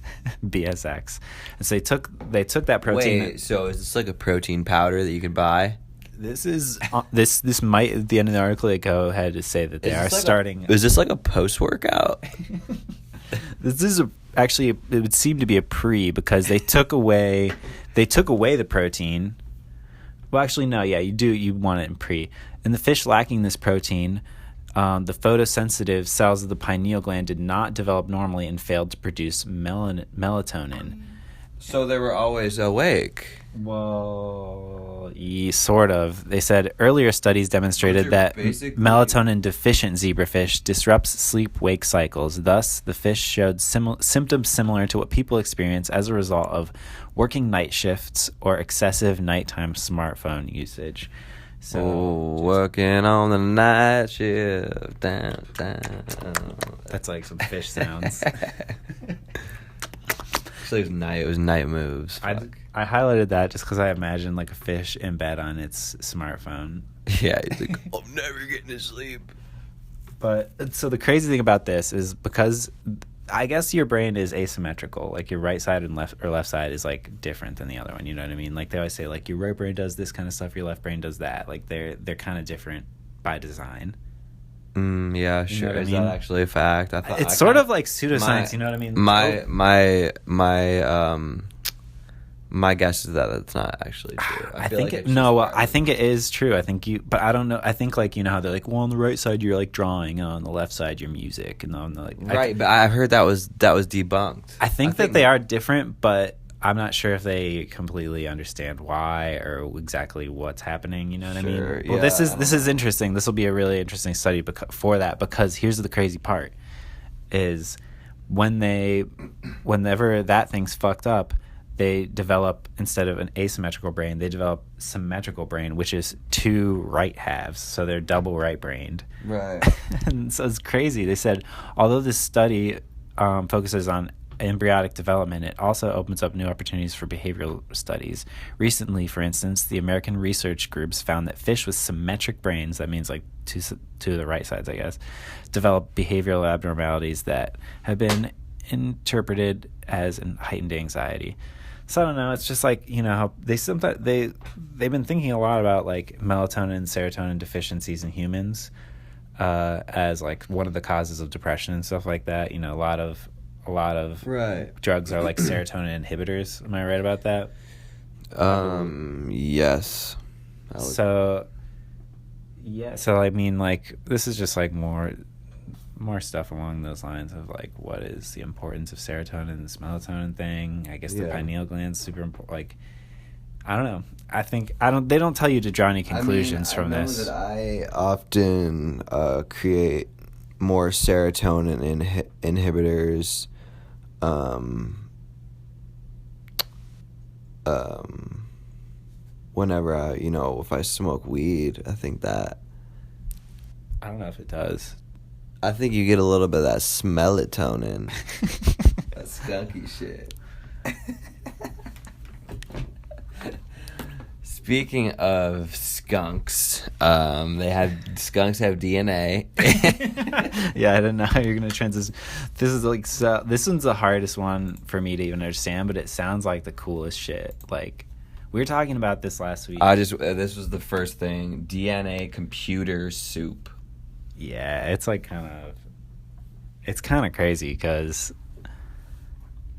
BSX. And so they took that protein. Wait, so is this like a protein powder that you could buy? This is this might at the end of the article they go ahead to say that they are starting. Is this like a post-workout? This is actually it would seem to be a pre, because they took away the protein. Well, actually, no. Yeah, you want it in pre. In the fish lacking this protein, the photosensitive cells of the pineal gland did not develop normally and failed to produce melatonin. So they were always awake. Well, sort of. They said earlier studies demonstrated that melatonin-deficient zebrafish disrupts sleep-wake cycles. Thus, the fish showed symptoms similar to what people experience as a result of working night shifts or excessive nighttime smartphone usage. So, working on the night shift. Down. That's like some fish sounds. It was night moves. I highlighted that just because I imagine like a fish in bed on its smartphone. Yeah, he's like, I'm never getting to sleep. But so the crazy thing about this is because I guess your brain is asymmetrical. Like your right side and left side is like different than the other one. You know what I mean? Like they always say like your right brain does this kind of stuff, your left brain does that. Like they're kind of different by design. Yeah, sure. You know what I Is mean? that actually a fact? I thought it's sort of like pseudoscience. You know what I mean? My guess is that it's not actually true. I think it is true. But I don't know. I think like you know how they're like, well, on the right side you're like drawing, and on the left side you're music, and on the like. Right, but I heard that was debunked. I think that they are different, but I'm not sure if they completely understand why or exactly what's happening. You know what I mean? Well, yeah. this is interesting. This will be a really interesting study for that, because here's the crazy part: is whenever that thing's fucked up, they develop, instead of an asymmetrical brain, they develop symmetrical brain, which is two right halves, so they're double right-brained. Right. And so it's crazy. They said, although this study focuses on embryonic development, it also opens up new opportunities for behavioral studies. Recently, for instance, the American research groups found that fish with symmetric brains, that means like two of the right sides, I guess, develop behavioral abnormalities that have been interpreted as heightened anxiety. So I don't know. It's just like, you know, how they've been thinking a lot about like melatonin and serotonin deficiencies in humans as like one of the causes of depression and stuff like that. You know, a lot of right. drugs are like serotonin inhibitors. Am I right about that? Yes. So I mean, like, this is just like more stuff along those lines of like what is the importance of serotonin and this melatonin thing. I guess the pineal gland's super important. Like, I don't know. They don't tell you to draw any conclusions from this. I often create more serotonin inhibitors whenever if I smoke weed. I think that, I don't know if it does. I think you get a little bit of that smellatonin. That skunky shit. Speaking of skunks, skunks have DNA. Yeah, I don't know how you're gonna transition. This is like this one's the hardest one for me to even understand, but it sounds like the coolest shit. Like, we were talking about this last week. This was the first thing. DNA computer soup. Yeah, it's like it's kind of crazy because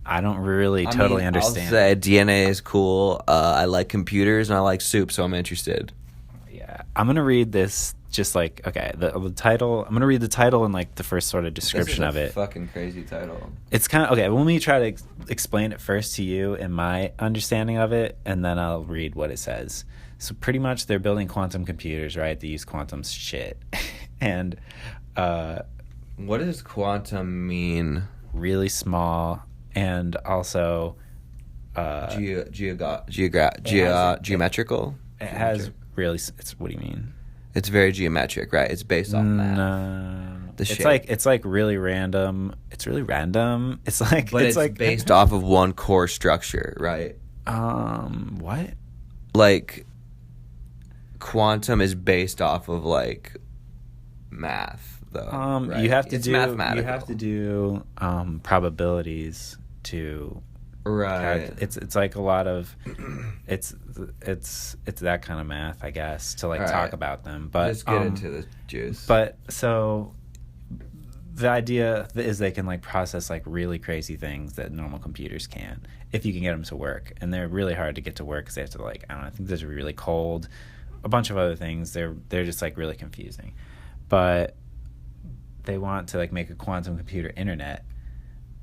I don't really totally understand. I'll say DNA is cool. I like computers and I like soup, so I'm interested. Yeah, I'm gonna read this. Just like, okay, the title. I'm gonna read the title and like the first sort of description of it. Fucking crazy title. It's kind of okay. Let me try to explain it first to you in my understanding of it, and then I'll read what it says. So pretty much, they're building quantum computers, right? They use quantum shit, and what does quantum mean? Really small, and also geometrical. It has really. It's what do you mean? It's very geometric, right? It's based off math. No, it's like really random. It's really random. It's like, but it's like based off of one core structure, right? What? Like, quantum is based off of like math. though. Right? You have to It's do mathematical. probabilities to Right. it's like a lot of it's that kind of math, I guess, to like All talk right. about them. But Just get into the juice. But so the idea is they can like process like really crazy things that normal computers can't, if you can get them to work. And they're really hard to get to work because they have to like, I don't know, I think those are really cold, a bunch of other things. They're just like really confusing. But they want to like make a quantum computer internet,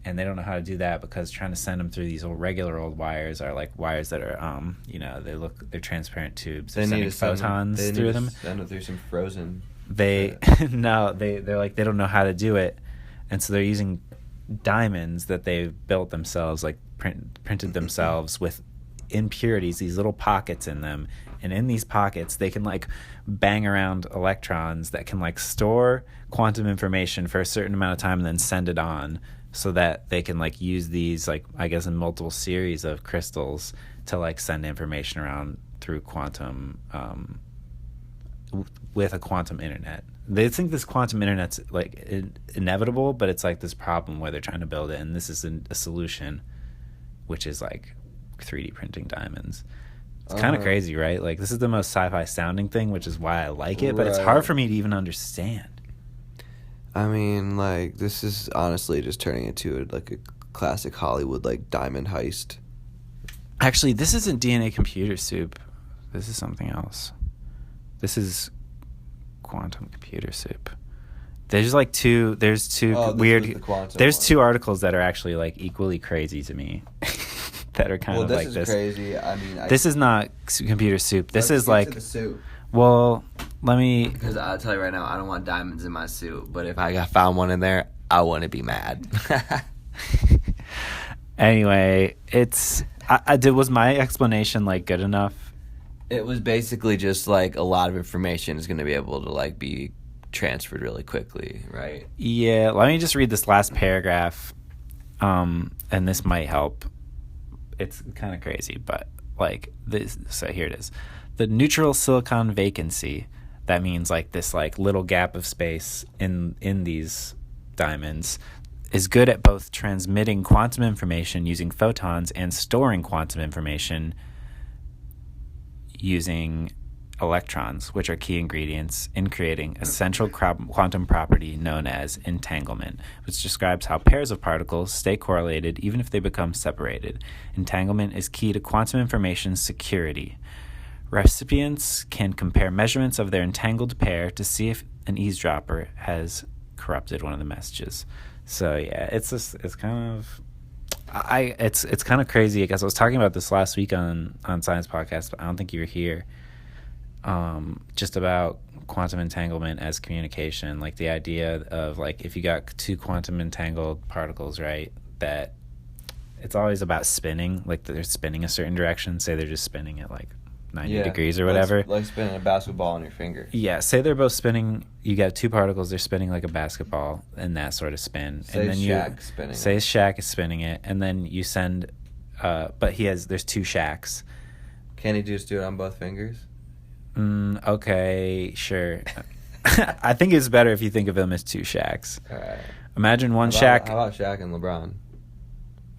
and they don't know how to do that because trying to send them through these regular old wires are like wires that are they're transparent tubes. They're sending photons through them. Send them through some frozen. They're like they don't know how to do it, and so they're using diamonds that they've built themselves, like printed themselves with impurities, these little pockets in them, and in these pockets they can like bang around electrons that can like store quantum information for a certain amount of time and then send it on, so that they can like use these like, I guess, in multiple series of crystals to like send information around through quantum with a quantum internet. They think this quantum internet's like inevitable, but it's like this problem where they're trying to build it, and this is a solution, which is like 3D printing diamonds. It's kind of crazy, right? Like, this is the most sci-fi sounding thing, which is why I like it, but it's hard for me to even understand. I mean, like, this is honestly just turning into like a classic Hollywood like diamond heist. Actually, this isn't DNA computer soup. This is something else. This is quantum computer soup. There's like two weird. There's two articles that are actually like equally crazy to me. That are kind of like this. This is crazy. I mean, this is not computer soup. This is like. The soup. Well, let me. Because I'll tell you right now, I don't want diamonds in my suit. But if I found one in there, I wouldn't be mad. Anyway, was my explanation like good enough? It was basically just like a lot of information is going to be able to like be transferred really quickly, right? Yeah. Let me just read this last paragraph, and this might help. It's kind of crazy, but like this. So here it is. The neutral silicon vacancy. That means like this like little gap of space in these diamonds is good at both transmitting quantum information using photons and storing quantum information using electrons, which are key ingredients in creating a central quantum property known as entanglement, which describes how pairs of particles stay correlated even if they become separated. Entanglement is key to quantum information security. Recipients can compare measurements of their entangled pair to see if an eavesdropper has corrupted one of the messages. So yeah, it's kind of it's kind of crazy. I guess I was talking about this last week on Science Podcast, but I don't think you were here. Just about quantum entanglement as communication, like the idea of like if you got two quantum entangled particles, right, that it's always about spinning, like they're spinning a certain direction. Say they're just spinning at like 90 degrees or whatever. Like spinning a basketball on your finger. Yeah, say they're both spinning. You got two particles, they're spinning like a basketball in that sort of spin. Say and then Shaq is spinning it, and then you send but there's two Shaqs. Can he just do it on both fingers? Okay, sure. I think it's better if you think of them as two Shaqs. All right. Imagine one Shaq. How about Shaq and LeBron?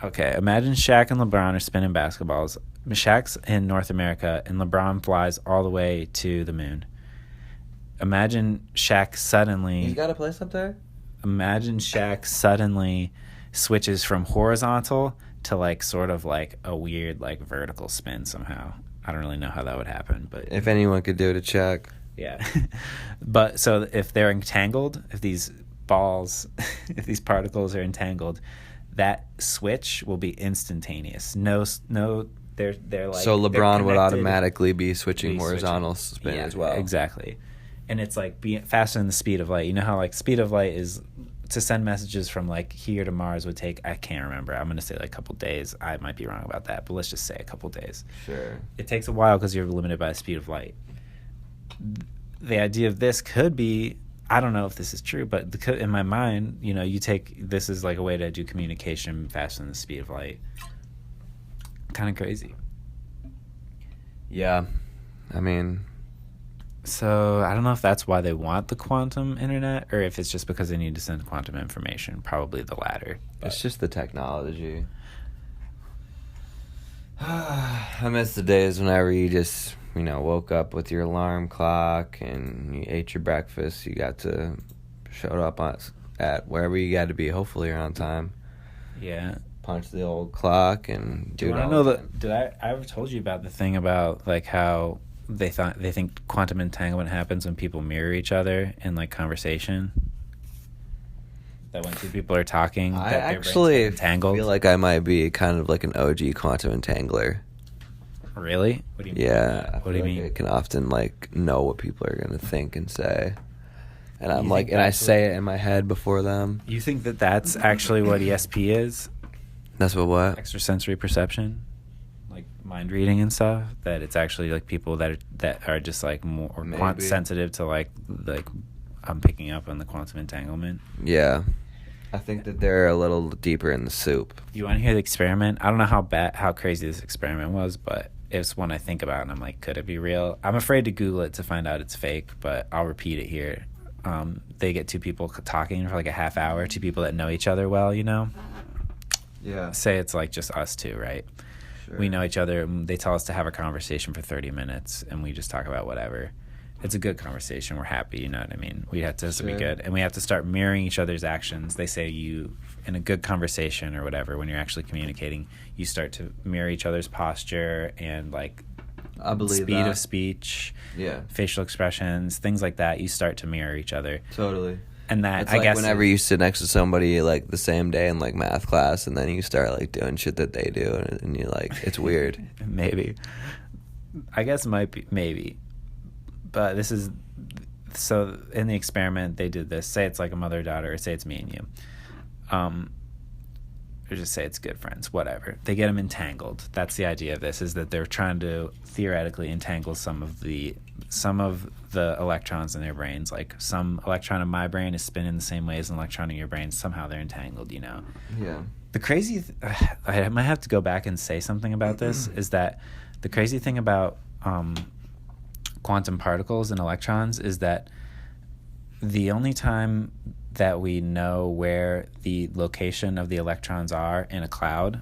Okay, imagine Shaq and LeBron are spinning basketballs. Shaq's in North America, and LeBron flies all the way to the moon. Imagine Shaq suddenly... He's got a place up there? Imagine Shaq suddenly switches from horizontal to like sort of like a weird like vertical spin somehow. I don't really know how that would happen, but... If anyone could do it, it's Shaq. Yeah. But so if they're entangled, if these balls, if these particles are entangled, that switch will be instantaneous. No, they're like... So LeBron would automatically be switching horizontal spin as well. Exactly. And it's like being faster than the speed of light. You know how like speed of light is... To send messages from like here to Mars would take, I can't remember, I'm going to say like a couple days. I might be wrong about that, but let's just say a couple days. Sure. It takes a while because you're limited by the speed of light. The idea of this could be, I don't know if this is true, but in my mind, you know, you take this as like a way to do communication faster than the speed of light. Kind of crazy. Yeah. I mean, So I don't know if that's why they want the quantum internet or if it's just because they need to send quantum information. Probably the latter. It's just the technology. I miss the days whenever you just, woke up with your alarm clock and you ate your breakfast. You got to show up at wherever you got to be. Hopefully you're on time. Yeah. Punch the old clock and do it all know again. Did I ever told you about the thing about like how they think quantum entanglement happens when people mirror each other in like conversation? That when two people are talking, I that their brains actually get entangled. feel like I might be kind of like an OG quantum entangler. Really? What do you mean? Yeah. What do you mean? I can often like know what people are going to think and say. And I'm You like, think and I that's say it in my head before them. You think that that's actually what ESP is? That's what? Extrasensory perception, like mind reading and stuff. That it's actually like people that are just like more Maybe. sensitive to like I'm picking up on the quantum entanglement. Yeah. I think that they're a little deeper in the soup. You want to hear the experiment? I don't know how crazy this experiment was, but it's one I think about and I'm like, could it be real? I'm afraid to Google it to find out it's fake, but I'll repeat it here. They get two people talking for like a half hour, two people that know each other well, Yeah. Say it's like just us two, right? Sure. We know each other. They tell us to have a conversation for 30 minutes, and we just talk about whatever. It's a good conversation. We're happy, you know what I mean? We have to this will be Sure. good. And we have to start mirroring each other's actions. They say you, in a good conversation or whatever, when you're actually communicating, you start to mirror each other's posture and, like, I believe speed that. of speech, Yeah. facial expressions, things like that. You start to mirror each other. Totally. And that, It's I like guess... whenever you sit next to somebody like the same day in like math class and then you start like doing shit that they do and you're like, it's weird. Maybe. I guess it might be. Maybe. But this is... So in the experiment, they did this. Say it's like a mother-daughter, or say it's me and you. Or just say it's good friends, whatever. They get them entangled. That's the idea of this, is that they're trying to theoretically entangle some of the electrons in their brains. Like some electron in my brain is spinning the same way as an electron in your brain. Somehow they're entangled, Yeah. The crazy... I might have to go back and say something about this, is that the crazy thing about quantum particles and electrons is that the only time that we know where the location of the electrons are in a cloud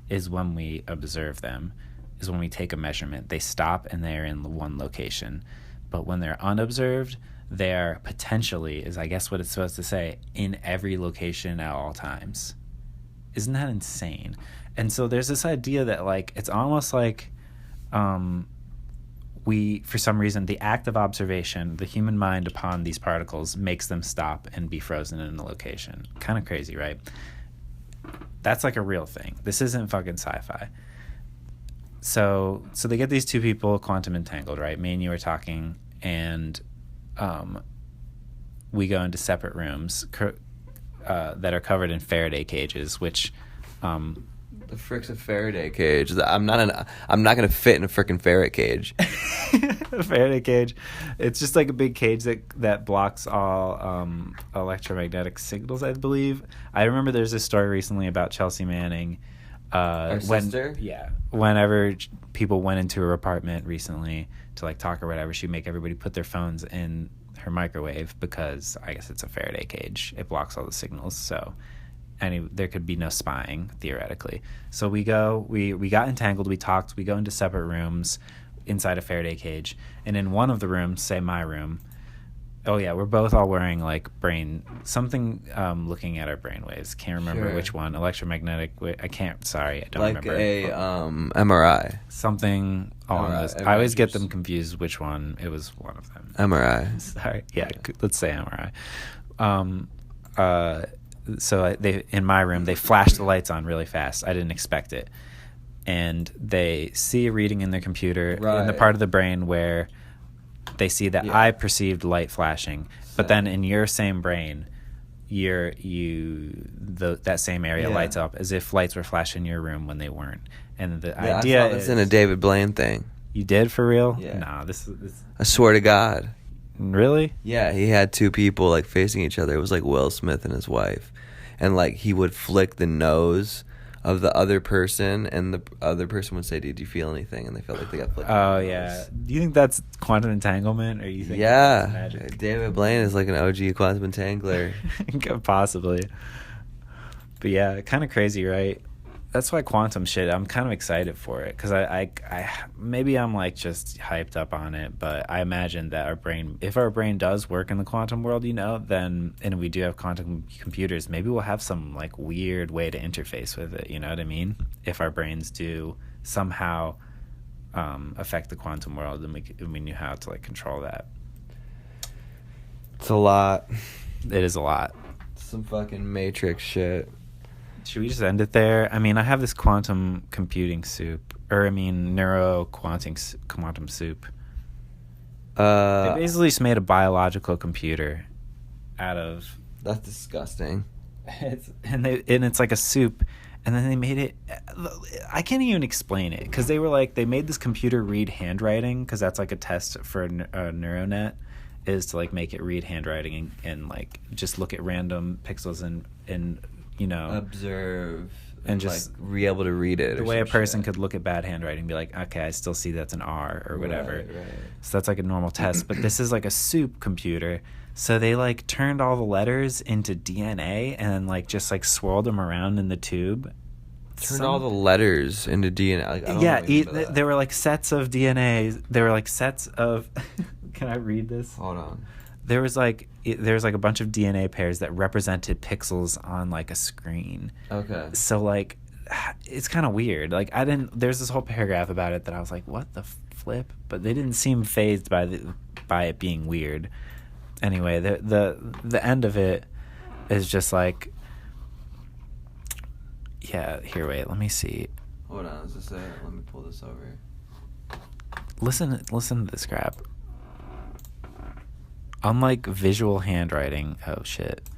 is when we observe them, is when we take a measurement. They stop and they're in one location. But when they're unobserved, they are potentially, is I guess what it's supposed to say, in every location at all times. Isn't that insane? And so there's this idea that, like, it's almost like we, for some reason, the act of observation, the human mind upon these particles makes them stop and be frozen in a location. Kind of crazy, right? That's like a real thing. This isn't fucking sci-fi. So they get these two people quantum entangled, right? Me and you are talking, and we go into separate rooms that are covered in Faraday cages, which... The frick's a Faraday cage. I'm not gonna fit in a frickin' ferret cage. A Faraday cage. It's just like a big cage that blocks all electromagnetic signals, I believe. I remember there's a story recently about Chelsea Manning. Our sister? Yeah. Whenever people went into her apartment recently to like talk or whatever, she'd make everybody put their phones in her microwave because I guess it's a Faraday cage. It blocks all the signals, so there could be no spying theoretically. So we got entangled, we talked, we go into separate rooms inside a Faraday cage, and in one of the rooms, say my room, we're both all wearing like looking at our brain waves. Can't remember Sure. which one. Electromagnetic. I don't like remember. a MRI. Something along MRI, those. I always get Rogers. them confused which one. It was one of them. MRI. Sorry. Yeah. Let's say MRI. So they in my room, they flash the lights on really fast. I didn't expect it. And they see a reading in their computer in the Right. part of the brain where they see that Yeah. I perceived light flashing. But then in your same brain, that same area Yeah. lights up as if lights were flashing in your room when they weren't. And the Yeah, idea I saw this is... in a David Blaine thing. You did for real? Yeah. Nah, this I swear to God. really? Yeah, he had two people like facing each other. It was like Will Smith and his wife, and like he would flick the nose of the other person, and the other person would say, "Did you feel anything?" And they felt like they got flipped. Oh yeah. Do you think that's quantum entanglement, or you think Yeah, that's magic? David Blaine is like an OG quantum entangler. Possibly. But yeah, kind of crazy, right? That's why quantum shit, I'm kind of excited for it, because I maybe I'm like just hyped up on it, but I imagine that if our brain does work in the quantum world, then, and we do have quantum computers, maybe we'll have some like weird way to interface with it, you know what I mean? If our brains do somehow affect the quantum world, then we knew how to like control that. It's a lot. It is a lot. Some fucking Matrix shit. Should we just end it there? I mean, I have this quantum computing soup, quantum soup. They basically just made a biological computer out of. That's disgusting. It's like a soup, and then they made it. I can't even explain it, because they made this computer read handwriting, because that's like a test for a neuronet, is to like make it read handwriting and like just look at random pixels and observe and just like be able to read it. The way a person could look at bad handwriting and be like, okay, I still see that's an R or whatever. Right. So that's like a normal test. But this is like a soup computer. So they like turned all the letters into DNA and then like just like swirled them around in the tube. Turned all the letters into DNA. There were like sets of DNA. There were like sets of. Can I read this? Hold on. There was like a bunch of DNA pairs that represented pixels on like a screen. Okay. So like, it's kind of weird. Like there's this whole paragraph about it that I was like, what the flip? But they didn't seem fazed by it being weird. Anyway, the end of it is just like, yeah. Here, wait. Let me see. Hold on. Let's just say. Let me pull this over. Listen to this crap. Unlike visual handwriting, oh shit.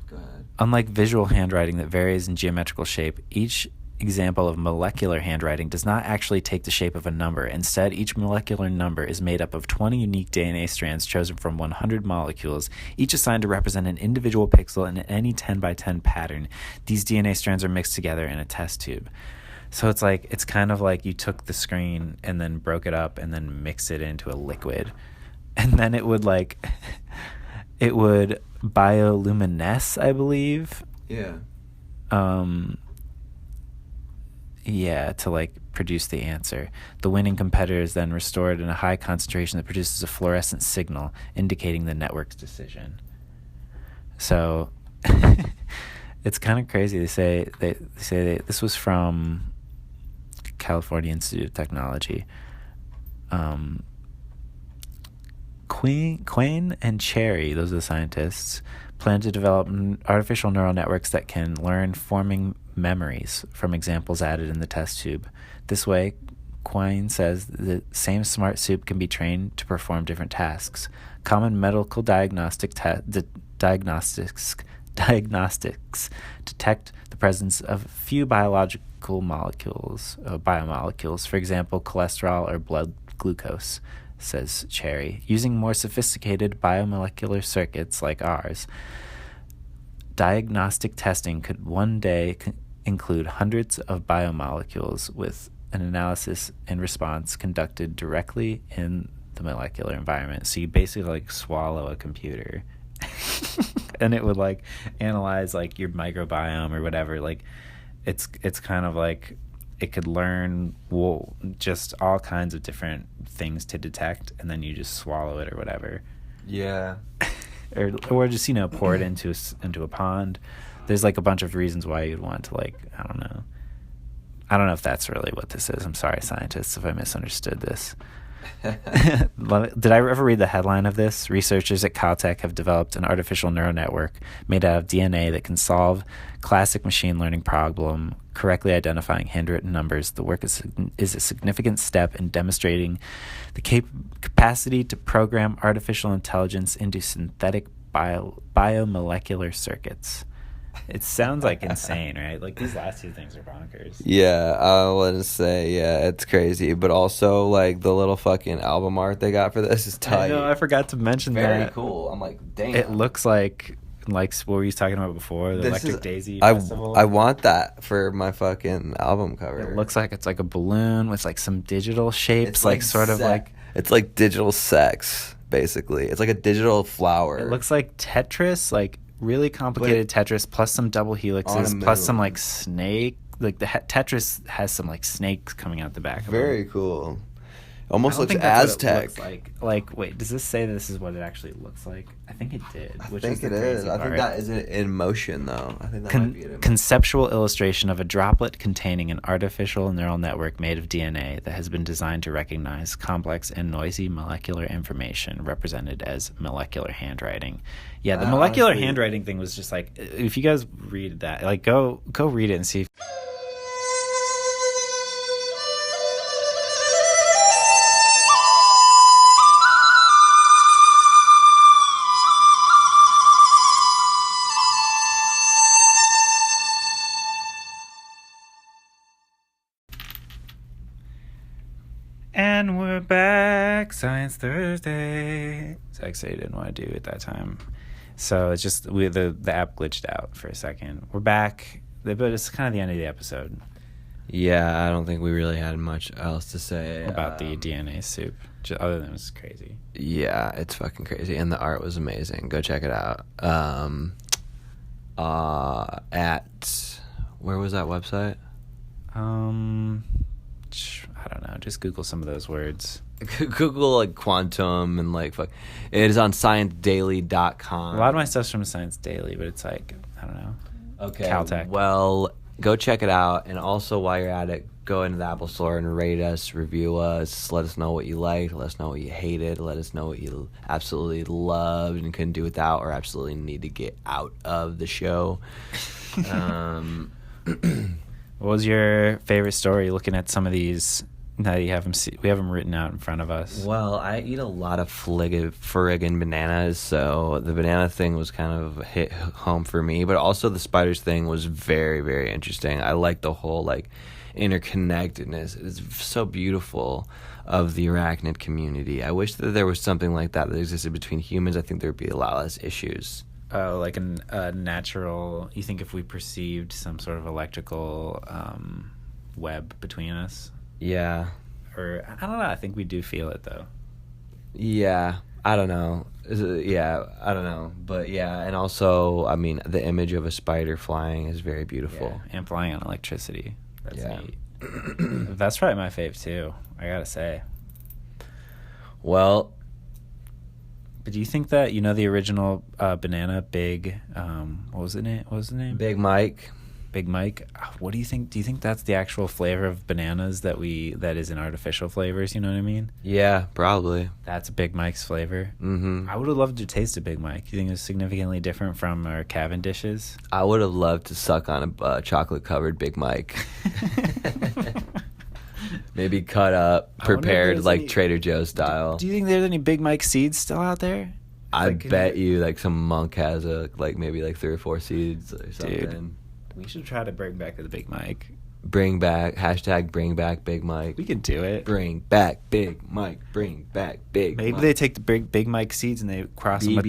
Go ahead. Unlike visual handwriting that varies in geometrical shape, each example of molecular handwriting does not actually take the shape of a number. Instead, each molecular number is made up of 20 unique DNA strands chosen from 100 molecules, each assigned to represent an individual pixel in any 10 by 10 pattern. These DNA strands are mixed together in a test tube. So it's kind of like you took the screen and then broke it up and then mixed it into a liquid. And then it would bioluminesce, I believe. Yeah. Yeah, to like produce the answer. The winning competitor is then restored in a high concentration that produces a fluorescent signal indicating the network's decision. So it's kind of crazy. They say this was from California Institute of Technology. Quain and Cherry, those are the scientists, plan to develop artificial neural networks that can learn forming memories from examples added in the test tube. This way, Quain says the same smart soup can be trained to perform different tasks. Common medical diagnostics detect the presence of few biological biomolecules, for example, cholesterol or blood glucose, says Cherry. Using more sophisticated biomolecular circuits like ours, diagnostic testing could one day include hundreds of biomolecules with an analysis and response conducted directly in the molecular environment. So you basically like swallow a computer and it would like analyze like your microbiome or whatever. Like it's kind of like it could learn just all kinds of different things to detect, and then you just swallow it or whatever. Yeah. or just pour it into a pond. There's like a bunch of reasons why you'd want to like, I don't know if that's really what this is. I'm sorry, scientists, if I misunderstood this. Did I ever read the headline of this? Researchers at Caltech have developed an artificial neural network made out of DNA that can solve classic machine learning problem, correctly identifying handwritten numbers. The work is a significant step in demonstrating the capacity to program artificial intelligence into synthetic biomolecular circuits. It sounds like insane, right? Like these last two things are bonkers. Yeah, I want to say, it's crazy. But also, like, the little fucking album art they got for this is tight. I know, I forgot to mention that. Very cool. I'm like, damn. It looks like Like what were you talking about before? The Electric Daisy I Festival? I want that for my fucking album cover. It looks like it's like a balloon with like some digital shapes, It's like sort of like... It's like digital sex, basically. It's like a digital flower. It looks like Tetris, like really complicated Tetris, plus some double helixes, plus some like snake. Like the Tetris has some like snakes coming out the back of very it. cool. Almost I don't looks think that's what it Aztec. looks like, wait, does this say this is what it actually looks like? I think it did. I Which think is the it is. crazy I think part. that is in motion, though. I think that might be it. Conceptual illustration of a droplet containing an artificial neural network made of DNA that has been designed to recognize complex and noisy molecular information represented as molecular handwriting. Yeah, the molecular handwriting thing was just like, if you guys read that, like go read it and see if... And we're back, Science Thursday. Zach said he didn't want to do it that time. So it's just, the app glitched out for a second. We're back, but it's kind of the end of the episode. Yeah, I don't think we really had much else to say About the DNA soup, other than it was crazy. Yeah, it's fucking crazy. And the art was amazing. Go check it out. At, where was that website? I don't know. Just Google some of those words. Google like quantum and like fuck. It is on ScienceDaily.com. A lot of my stuff's from Science Daily, but it's like, I don't know. Okay. Caltech. Well, go check it out, and also while you're at it, go into the Apple Store and rate us, review us, let us know what you liked, let us know what you hated, let us know what you absolutely loved and couldn't do without, or absolutely need to get out of the show. What was your favorite story? Looking at some of these, now you have them. We have them written out in front of us. Well, I eat a lot of friggin' bananas, so the banana thing was kind of hit home for me. But also the spiders thing was very, very interesting. I like the whole like interconnectedness. It's so beautiful of the arachnid community. I wish that there was something like that existed between humans. I think there would be a lot less issues. Like a natural... You think if we perceived some sort of electrical web between us? Yeah. Or, I don't know. I think we do feel it, though. Yeah. I don't know. Yeah, I don't know. But yeah, and also, I mean, the image of a spider flying is very beautiful. Yeah, and flying on electricity. That's Yeah. neat. That's probably my fave, too. I gotta say. Well... But do you think that, the original banana, Big, what was the name? Big Mike. Big Mike. What do you think? Do you think that's the actual flavor of bananas that is in artificial flavors? You know what I mean? Yeah, probably. That's Big Mike's flavor. Mm-hmm. I would have loved to taste a Big Mike. You think it's significantly different from our Cavendishes? I would have loved to suck on a chocolate-covered Big Mike. Maybe cut up, prepared like any, Trader Joe's style. Do you think there's any Big Mike seeds still out there? I bet you like some monk has maybe 3 or 4 seeds or something. Dude, we should try to bring back the Big Mike. Bring back Big Mike. We could do it. Bring back Big Mike. Bring back Big Mike. Maybe they take the Big Mike seeds and they cross them with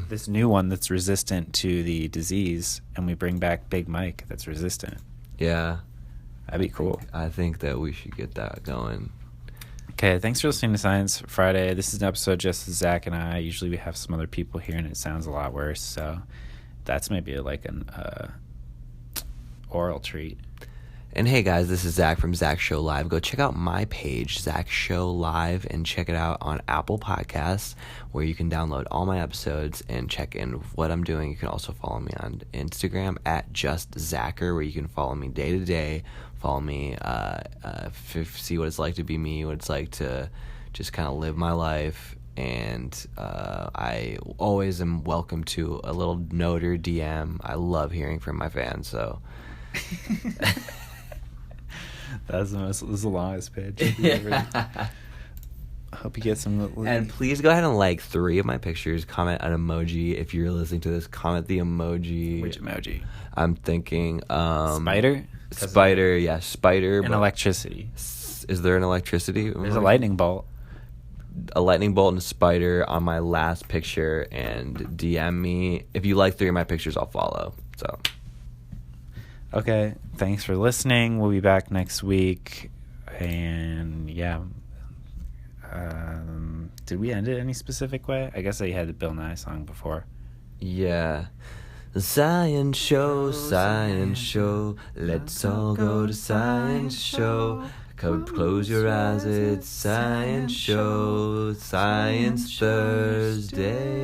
this new one that's resistant to the disease, and we bring back Big Mike that's resistant. Yeah. That'd be cool. I think that we should get that going. Okay, thanks for listening to Science Friday. This is an episode just Zach and I. Usually we have some other people here, and it sounds a lot worse. So that's maybe like an oral treat. And hey guys, this is Zach from Zach Show Live. Go check out my page, Zach Show Live, and check it out on Apple Podcasts, where you can download all my episodes and check in what I'm doing. You can also follow me on Instagram at JustZacher, where you can follow me day to day. Follow me, see what it's like to be me, what it's like to just kind of live my life. And I always am welcome to a little note or DM. I love hearing from my fans, so... This is the longest pitch. I hope you get some. And please go ahead and like 3 of my pictures. Comment an emoji. If you're listening to this, comment the emoji. Which emoji? I'm thinking spider. Yeah, spider. And electricity. Is there an electricity? There's a lightning bolt. a lightning bolt and a spider on my last picture and DM me. If you like 3 of my pictures, I'll follow. So, okay, thanks for listening. We'll be back next week. And yeah, did we end it any specific way? I guess I had the Bill Nye song before. Yeah. Science show, let's all go to science show. Close your eyes, it's science show, Science Thursday.